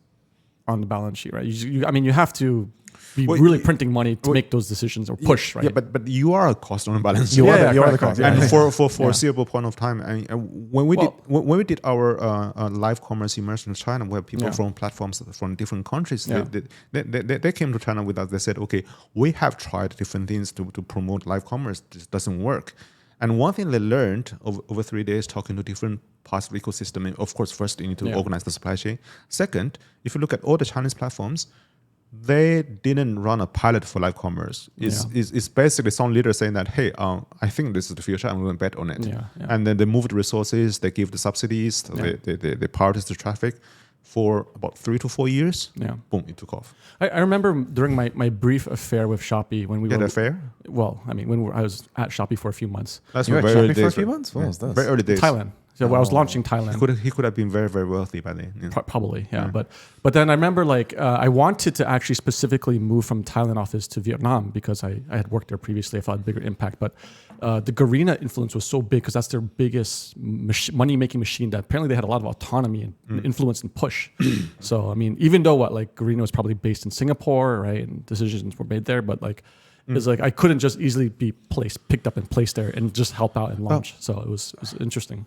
on the balance sheet, right? You have to be really printing money to make those decisions or push, right? Yeah, but you are a cost on the balance sheet. You are the cost. And for foreseeable point of time, I mean, when we did our live commerce immersion in China, where people from platforms from different countries, they came to China with us. They said, okay, we have tried different things to promote live commerce. This doesn't work. And one thing they learned over 3 days talking to different parts of the ecosystem, and of course, first you need to organize the supply chain. Second, if you look at all the Chinese platforms, they didn't run a pilot for live commerce. It's basically some leader saying that, hey, I think this is the future, I'm going to bet on it. And then they moved resources, they give the subsidies, they prioritize the traffic for about 3 to 4 years. Boom, it took off. I remember during my brief affair with Shopee when we were... affair? Well, I mean, I was at Shopee for a few months. You were at Shopee for a few months? What was this? Very early days. Thailand. So I was launching Thailand. He could have been very, very wealthy by then. Probably, yeah. But then I remember I wanted to actually specifically move from Thailand office to Vietnam because I had worked there previously. I thought a bigger impact. But the Garena influence was so big because that's their biggest money-making machine that apparently they had a lot of autonomy and influence and push. So, I mean, even though Garena was probably based in Singapore, right, and decisions were made there, but it's like I couldn't just easily be picked up and placed there and just help out and launch. So it was interesting.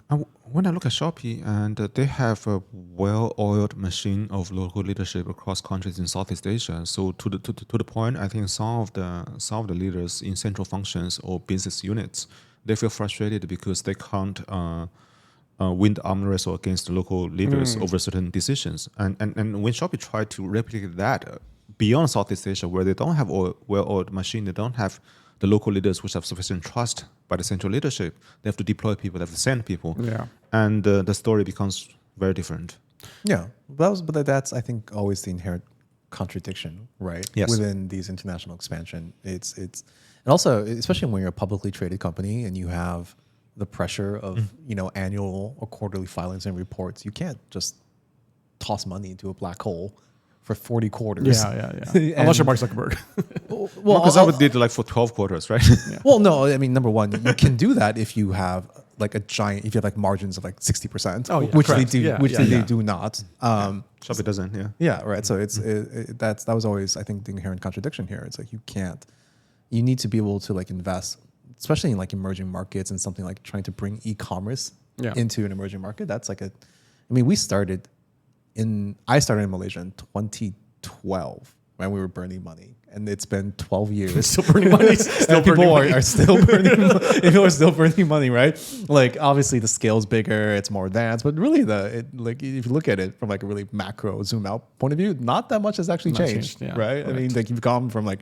When I look at Shopee, and they have a well-oiled machine of local leadership across countries in Southeast Asia. So to the point, I think some of the leaders in central functions or business units, they feel frustrated because they can't win the arm wrestle against the local leaders over certain decisions. And when Shopee tried to replicate that beyond Southeast Asia, where they don't have well-oiled machine, they don't have the local leaders which have sufficient trust by the central leadership. They have to deploy people, they have to send people. Yeah. And the story becomes very different. Yeah, but that's I think always the inherent contradiction, right? Yes. Within these international expansion, it's and also especially when you're a publicly traded company and you have the pressure of annual or quarterly filings and reports, you can't just toss money into a black hole for 40 quarters. Yeah. Unless you're Mark Zuckerberg. Well, because I did like for 12 quarters, right? Yeah. Well, no, I mean, number one, you can do that if you have like if you have like margins of like 60%, Oh, yeah, which correct. they do, Yeah, which yeah, they yeah. do not. Shopee doesn't, yeah. Yeah, right. So that was always, I think, the inherent contradiction here. It's like you need to be able to like invest, especially in like emerging markets and something like trying to bring e-commerce Yeah. into an emerging market. That's like I started in Malaysia in 2012 when we were burning money, and it's been 12 years. Still burning money. Still And people burning money. are still burning. People are still burning money, right? Like obviously the scale's bigger, it's more advanced, but really like if you look at it from like a really macro zoom out point of view, not that much has actually Not changed, changed, yeah, right? I mean, correct. like you've gone from like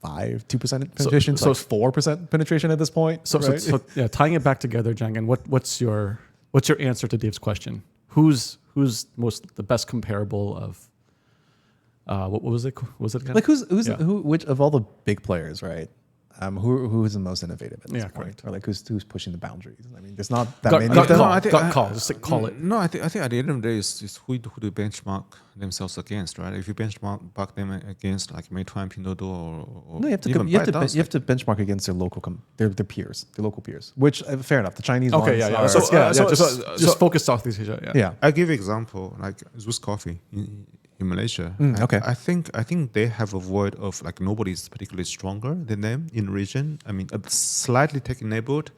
2% penetration to so- like 4% penetration at this point. So, right? so yeah, tying it back together, Jang, and what's your answer to Dave's question? Who's the best comparable of what was it? Was it like Yeah. which of all the big players, right? Who is the most innovative at this Yeah, point, correct. or like who's pushing the boundaries? I mean, there's not that Gut, many. gut of them. call. No, I think- Gut call. Just like call it. No, I think at the end of the day, it's who they benchmark themselves against, right? If you benchmark them against like Meituan, Pinduoduo, or No, you have to even you have to ByteDance, you have to benchmark against their local their peers, their local peers. Which fair enough. The Chinese Okay, ones yeah. are, Just focus Southeast Asia. Yeah. yeah. I give you example like Zeus Coffee in Malaysia. Okay. I think they have a void of like nobody's particularly stronger than them in the region. I mean, a slightly tech-enabled,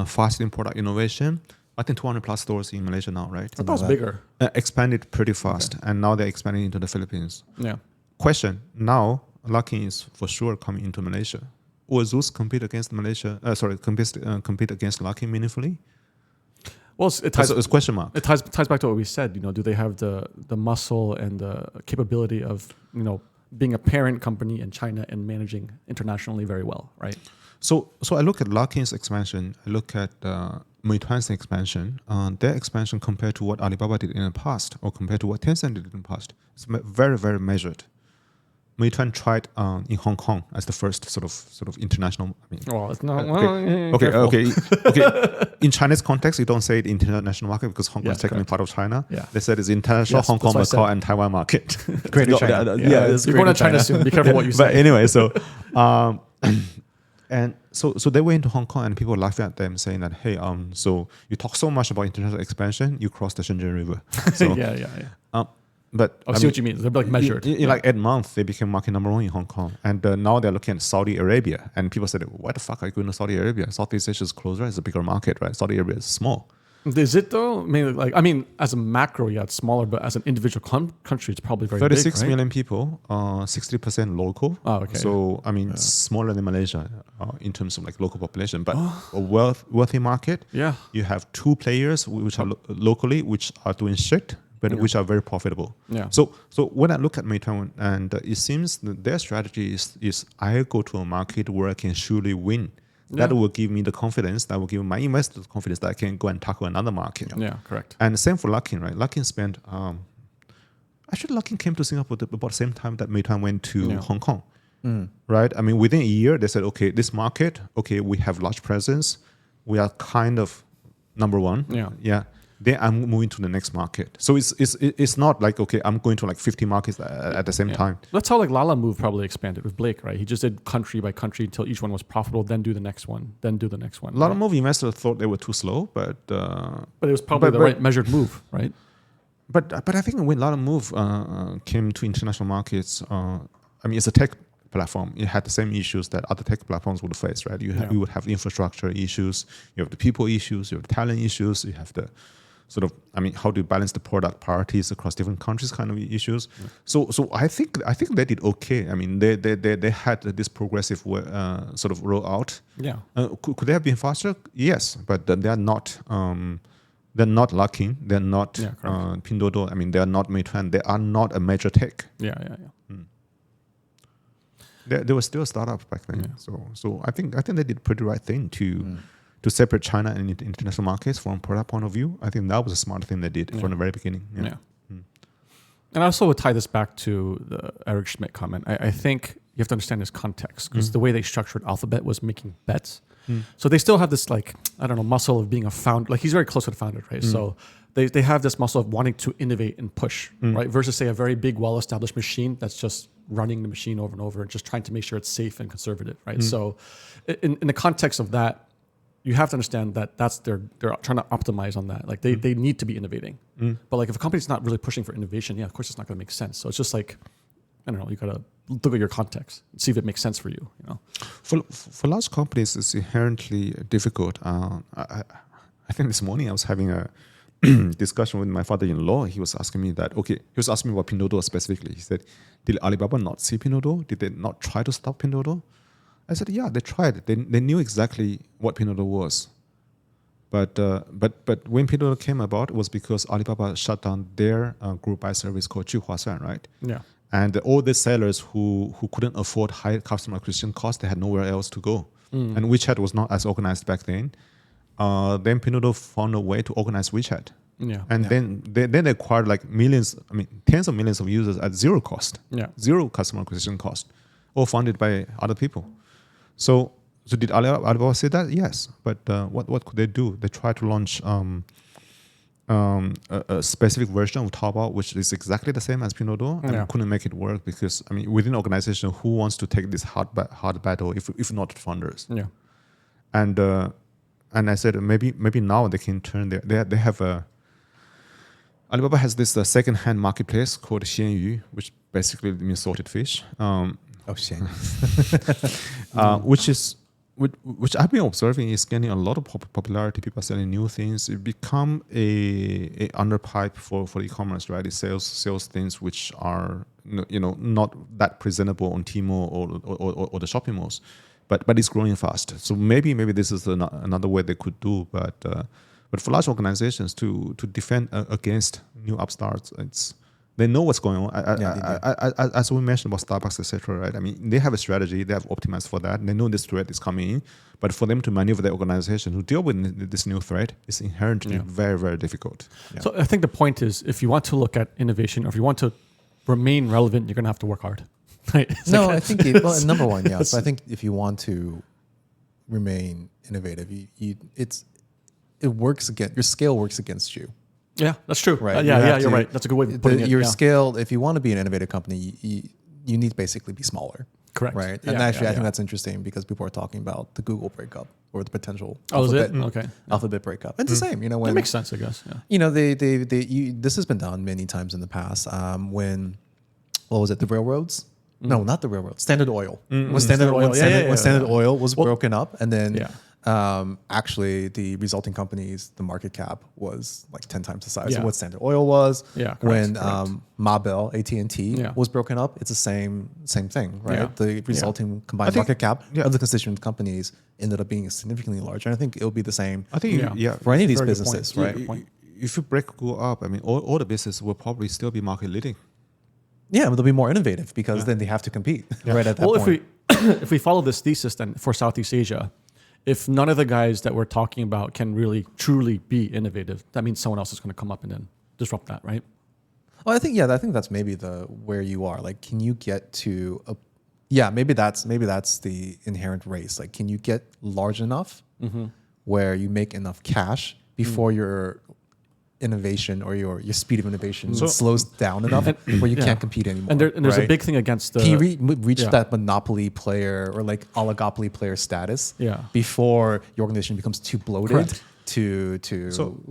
fast in product innovation. I think 200 plus stores in Malaysia now, right? I thought it was bigger. Expanded pretty fast, and now they're expanding into the Philippines. Yeah. Question: now Luckin is for sure coming into Malaysia. Will Zeus compete against Malaysia? Compete against Luckin meaningfully? Well, it ties. It's a question mark. It ties back to what we said. Do they have the muscle and the capability of being a parent company in China and managing internationally very well, right? So I look at Luckin's expansion. I look at Meituan's expansion. Their expansion compared to what Alibaba did in the past, or compared to what Tencent did in the past, it's very, very measured. Meituan tried in Hong Kong as the first sort of international. I mean, Well, it's not. okay. In Chinese context, you don't say it international market because Hong Kong is technically part of China. Yeah. They said it's international Yes, Hong Kong, that's what I Macau, and Taiwan market. Greater China. Yeah, it's You're going to Greater China soon. Be careful what you say. But anyway, so and so they went into Hong Kong and people laughing at them saying that, hey, so you talk so much about international expansion, you cross the Shenzhen River. So, yeah. but I see what you mean. They're like measured. Like at month, they became market number one in Hong Kong, and now they're looking at Saudi Arabia. And people said, "Why the fuck are you going to Saudi Arabia? Southeast Asia is closer; it's a bigger market, right? Saudi Arabia is small." Is it though? I mean, as a macro, yeah, it's smaller, but as an individual country, it's probably very 36 big, right? million people, 60% local. Oh, okay. So I mean, smaller than Malaysia in terms of like local population, but a wealthy market. Yeah. You have two players which are locally, which are doing shit, but which are very profitable. Yeah. So when I look at Meituan, and it seems that their strategy is I go to a market where I can surely win. That will give me the confidence. That will give my investors the confidence that I can go and tackle another market. Yeah, correct. And same for Luckin, right? Luckin spent. Actually, Luckin came to Singapore about the same time that Meituan went to Hong Kong. Right? I mean, within a year, they said, okay, this market, okay, we have large presence. We are kind of number one. Yeah. Then I'm moving to the next market. So it's not like, okay, I'm going to like 50 markets at the same time. That's how like Lala Move probably expanded with Blake, right? He just did country by country until each one was profitable, then do the next one, then do the next one. A lot of movie investors thought they were too slow, but it was probably the right measured move, right? But I think when a lot of move came to international markets, I mean, it's a tech platform. It had the same issues that other tech platforms would face, right? You would have infrastructure issues, you have the people issues, you have the talent issues, you have the sort of, I mean, how do you balance the product priorities across different countries kind of issues. So I think they did okay. I mean, they had this progressive sort of rollout. Yeah. Could they have been faster? Yes, but they are not. They're not Luckin. They're not Pinduoduo. I mean, they are not Meituan. They are not a major tech. Yeah. There was still a startup back then. So I think they did pretty right thing to separate China and international markets from product point of view. I think that was a smart thing they did from the very beginning. Yeah. And I also would tie this back to the Eric Schmidt comment. I think you have to understand his context, because the way they structured Alphabet was making bets. So they still have this, like, I don't know, muscle of being a founder. Like, he's very close to the founder, right? So they have this muscle of wanting to innovate and push, right? Versus, say, a very big, well-established machine that's just running the machine over and over and just trying to make sure it's safe and conservative, right? So in the context of that, you have to understand that they're trying to optimize on that. Like, they need to be innovating. But like, if a company's not really pushing for innovation, of course it's not going to make sense. So it's just like, I don't know, you got to look at your context and see if it makes sense for you. For large companies, it's inherently difficult. I think this morning I was having a discussion with my father-in-law. He was asking me that, he was asking me about Pinduoduo specifically. He said, did Alibaba not see Pinduoduo? Did they not try to stop Pinduoduo? I said, yeah, they tried. They knew exactly what Pinduoduo was. But when Pinduoduo came about, it was because Alibaba shut down their group buy service called 聚划算, right? Yeah. And all the sellers who couldn't afford high customer acquisition costs, they had nowhere else to go. And WeChat was not as organized back then. Then Pinduoduo found a way to organize WeChat. And then they acquired like tens of millions of users at zero cost. Zero customer acquisition cost, all funded by other people. So did Alibaba say that? Yes. But what could they do? They tried to launch a specific version of Taobao, which is exactly the same as Pinduoduo, and couldn't make it work because, within the organization, who wants to take this hard battle if not founders? And I said maybe now they can turn they have Alibaba has this second-hand marketplace called Xianyu, which basically means salted fish. Xianyu. Which I've been observing is getting a lot of popularity. People are selling new things. It become a underpipe for e-commerce, right? It sells things which are not that presentable on Tmall or the shopping malls, but it's growing fast. So maybe this is another way they could do. But for large organizations to defend against new upstarts, they know what's going on. As we mentioned about Starbucks, etc. Right? They have a strategy. They have optimized for that. And they know this threat is coming in. But for them to maneuver their organization to deal with this new threat is inherently very, very difficult. So I think the point is, if you want to look at innovation, or if you want to remain relevant, you're going to have to work hard. Right? I think number one, yes. So I think if you want to remain innovative, it works against your scale works against you. Yeah, that's true. Right. You're right. That's a good way of putting it. Your scale, if you want to be an innovative company, you need to basically be smaller. Correct. Right. And I think that's interesting because people are talking about the Google breakup or the potential Alphabet breakup. It's the same. When it makes sense, I guess. This has been done many times in the past. When what was it? The railroads? No, not the railroads. Standard Oil. When Standard Oil was broken up, and then. Actually, the resulting companies, the market cap was like 10 times the size of what Standard Oil was. When Mabel, AT&T was broken up, it's the same thing, right? The resulting combined market cap of the constituent companies ended up being significantly larger. And I think it'll be the same. I think for any of these businesses, right? If you break Google up, all the businesses will probably still be market leading. Yeah, but they'll be more innovative because then they have to compete right at that point. If we follow this thesis, then for Southeast Asia, if none of the guys that we're talking about can really truly be innovative, that means someone else is going to come up and then disrupt that, right? Well, I think that's maybe where you are. Like, can you get to maybe that's the inherent race. Like, can you get large enough where you make enough cash before your innovation or your speed of innovation slows down enough where you can't compete anymore. And there's a big thing against the... Can you reach that monopoly player or like oligopoly player status before your organization becomes too bloated to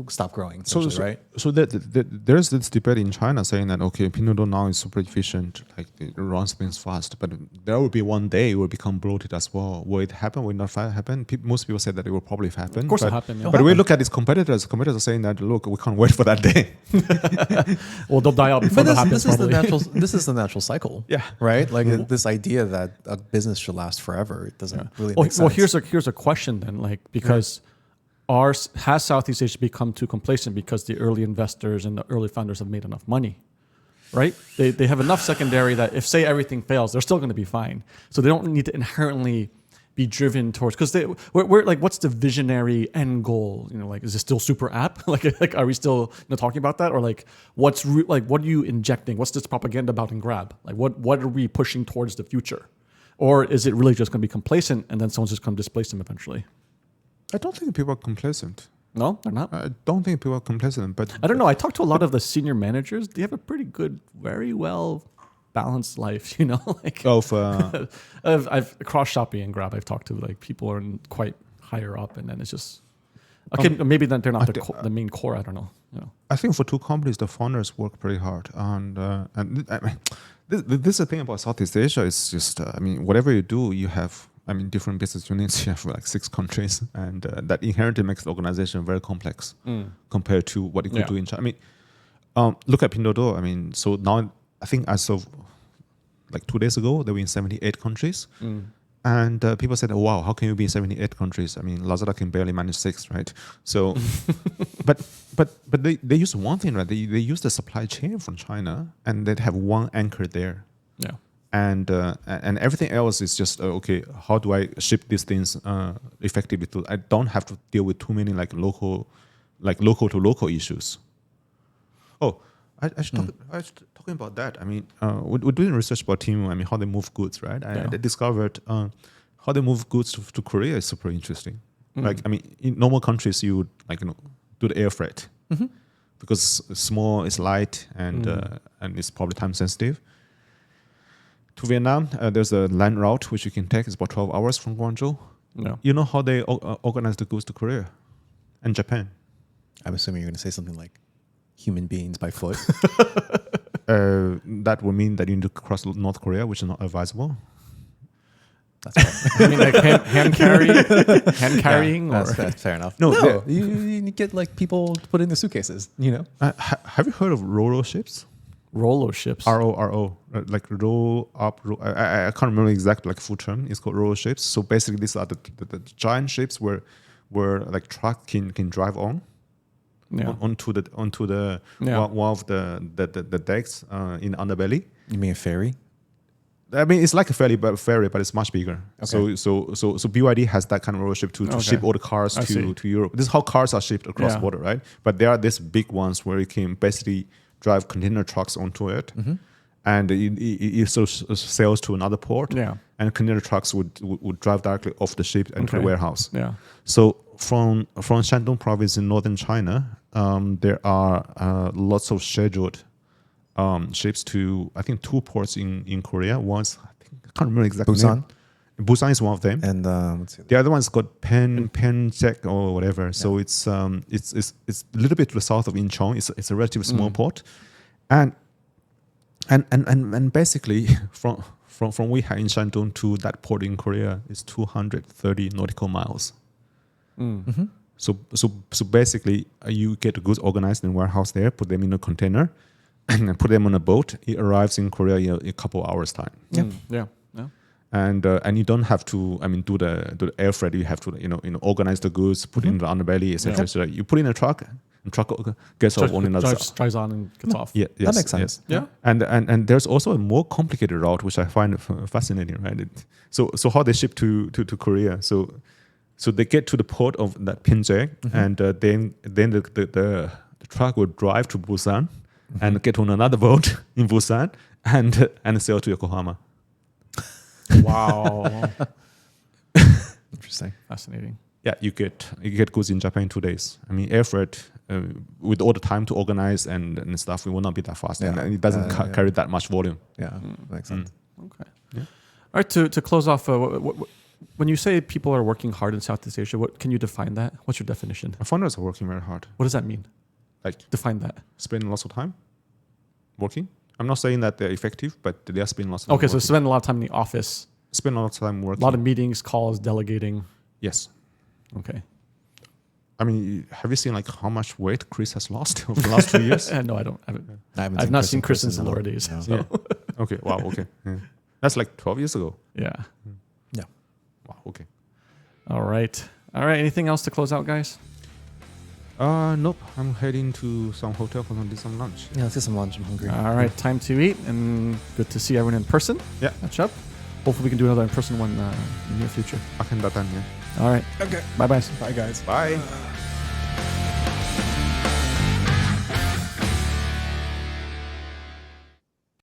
stop growing, right? So there's this debate in China saying that, Pinduoduo now is super efficient, like it runs things fast, but there will be one day it will become bloated as well. Will it happen? Will it not happen? Most people said that it will probably happen. Of course it'll happen. But we look at its competitors. Competitors are saying that, look, we can't wait for that day. Well, they'll die out before that happens. This is the natural cycle. Right? Like this idea that a business should last forever, it doesn't really make sense. Well, here's a question then, like, because... Has Southeast Asia become too complacent because the early investors and the early founders have made enough money? right? They have enough secondary that if, say, everything fails, they're still going to be fine. So they don't need to inherently be driven towards, because we're like, what's the visionary end goal? You know, like, is it still super app? like, are we still talking about that, or like, what are you injecting? What's this propaganda about in Grab? Like, what are we pushing towards the future, or is it really just going to be complacent and then someone's just going to displace them eventually? I don't think people are complacent. No, they're not. I don't think people are complacent, but I don't know. I talked to a lot of the senior managers. They have a pretty good, very well balanced life, like I've across Shopee and Grab, I've talked to like people are quite higher up, and then it's just okay. Maybe they're not the main core. I don't know. I think for two companies, the founders work pretty hard, and I mean, this is the thing about Southeast Asia. It's just whatever you do, you have different business units. You have like 6 countries, and that inherently makes the organization very complex compared to what you could do in China. Look at Pinduoduo. So now I think as of like 2 days ago, they were in 78 countries. And people said, oh, wow, how can you be in 78 countries? Lazada can barely manage 6, right? So, but they use one thing, right? They use the supply chain from China, and they have one anchor there. Yeah. And everything else is just, okay, how do I ship these things effectively? I don't have to deal with too many local to local issues. Oh, I should talking about that. We're doing research about Temu. How they move goods, right? I discovered how they move goods to Korea is super interesting. In normal countries, you would do the air freight because it's small, it's light, and it's probably time sensitive. To Vietnam, there's a land route which you can take. It's about 12 hours from Guangzhou. No. You know how they organize the goods to Korea and Japan? I'm assuming you're going to say something like human beings by foot. That would mean that you need to cross North Korea, which is not advisable. That's fair. Like hand carrying, or that's fair enough. No, you get like people to put in the suitcases. Have you heard of Roro ships? Rolo ships. RORO, like roll up. I can't remember exactly like full term. It's called Roro ships. So basically, these are the giant ships where like truck can drive on. Yeah. Onto the one of the decks in the underbelly. You mean a ferry? It's like a ferry, but it's much bigger. Okay. So BYD has that kind of road ship to ship all the cars to Europe. This is how cars are shipped across border, right? But there are these big ones where you can basically drive container trucks onto it, and it sails to another port. Yeah. And container trucks would drive directly off the ship into the warehouse. Yeah. So from Shandong province in northern China, there are lots of scheduled ships to, I think, 2 ports in Korea. One's, I can't remember exactly. Busan? Busan is one of them. And let's see. The other one's got Penjek or whatever. So it's a little bit to the south of Incheon. It's a relatively small port, and basically from Weihai in Shandong to that port in Korea is 230 nautical miles. So basically, you get the goods organized in a warehouse there, put them in a container, and put them on a boat. It arrives in Korea in a couple of hours time. Yeah. And you don't have to do the air freight. You have to organize the goods, put it in the underbelly, etc. So you put in a truck, and truck gets off on another side. Drives on and gets off. Yeah, yes, that makes sense. Yes. Yeah, and there's also a more complicated route which I find fascinating. Right, so how they ship to Korea. So they get to the port of that Pinduoduo, and then the truck will drive to Busan and get on another boat in Busan and sail to Yokohama. Wow. Interesting. Fascinating. Yeah, you get goods in Japan in 2 days. Air freight with all the time to organize and stuff, it will not be that fast, and it doesn't carry that much volume. Yeah, makes sense. Okay. Yeah. All right. To close off, when you say people are working hard in Southeast Asia, what can you define that? What's your definition? Founders are working very hard. What does that mean? Like define that. Spending lots of time working. I'm not saying that they're effective, but they are spending lots of time. Okay, working. so spend a lot of time in the office. Spend a lot of time working. A lot of meetings, calls, delegating. Yes. Okay. Have you seen how much weight Chris has lost over the last 2 years? No, I don't. I've not seen Chris in some lower days. No. So. Yeah. Okay. Wow. Okay. Yeah. That's like 12 years ago. Yeah. Yeah. Wow. Okay. All right. Anything else to close out, guys? Nope. I'm heading to some hotel for some lunch. Yeah, let's get some lunch. I'm hungry. All right, time to eat, and good to see everyone in person. Yeah. Catch up. Hopefully, we can do another in person one in the near future. Akan datang ya. All right. Okay. Bye bye. Bye, guys. Bye.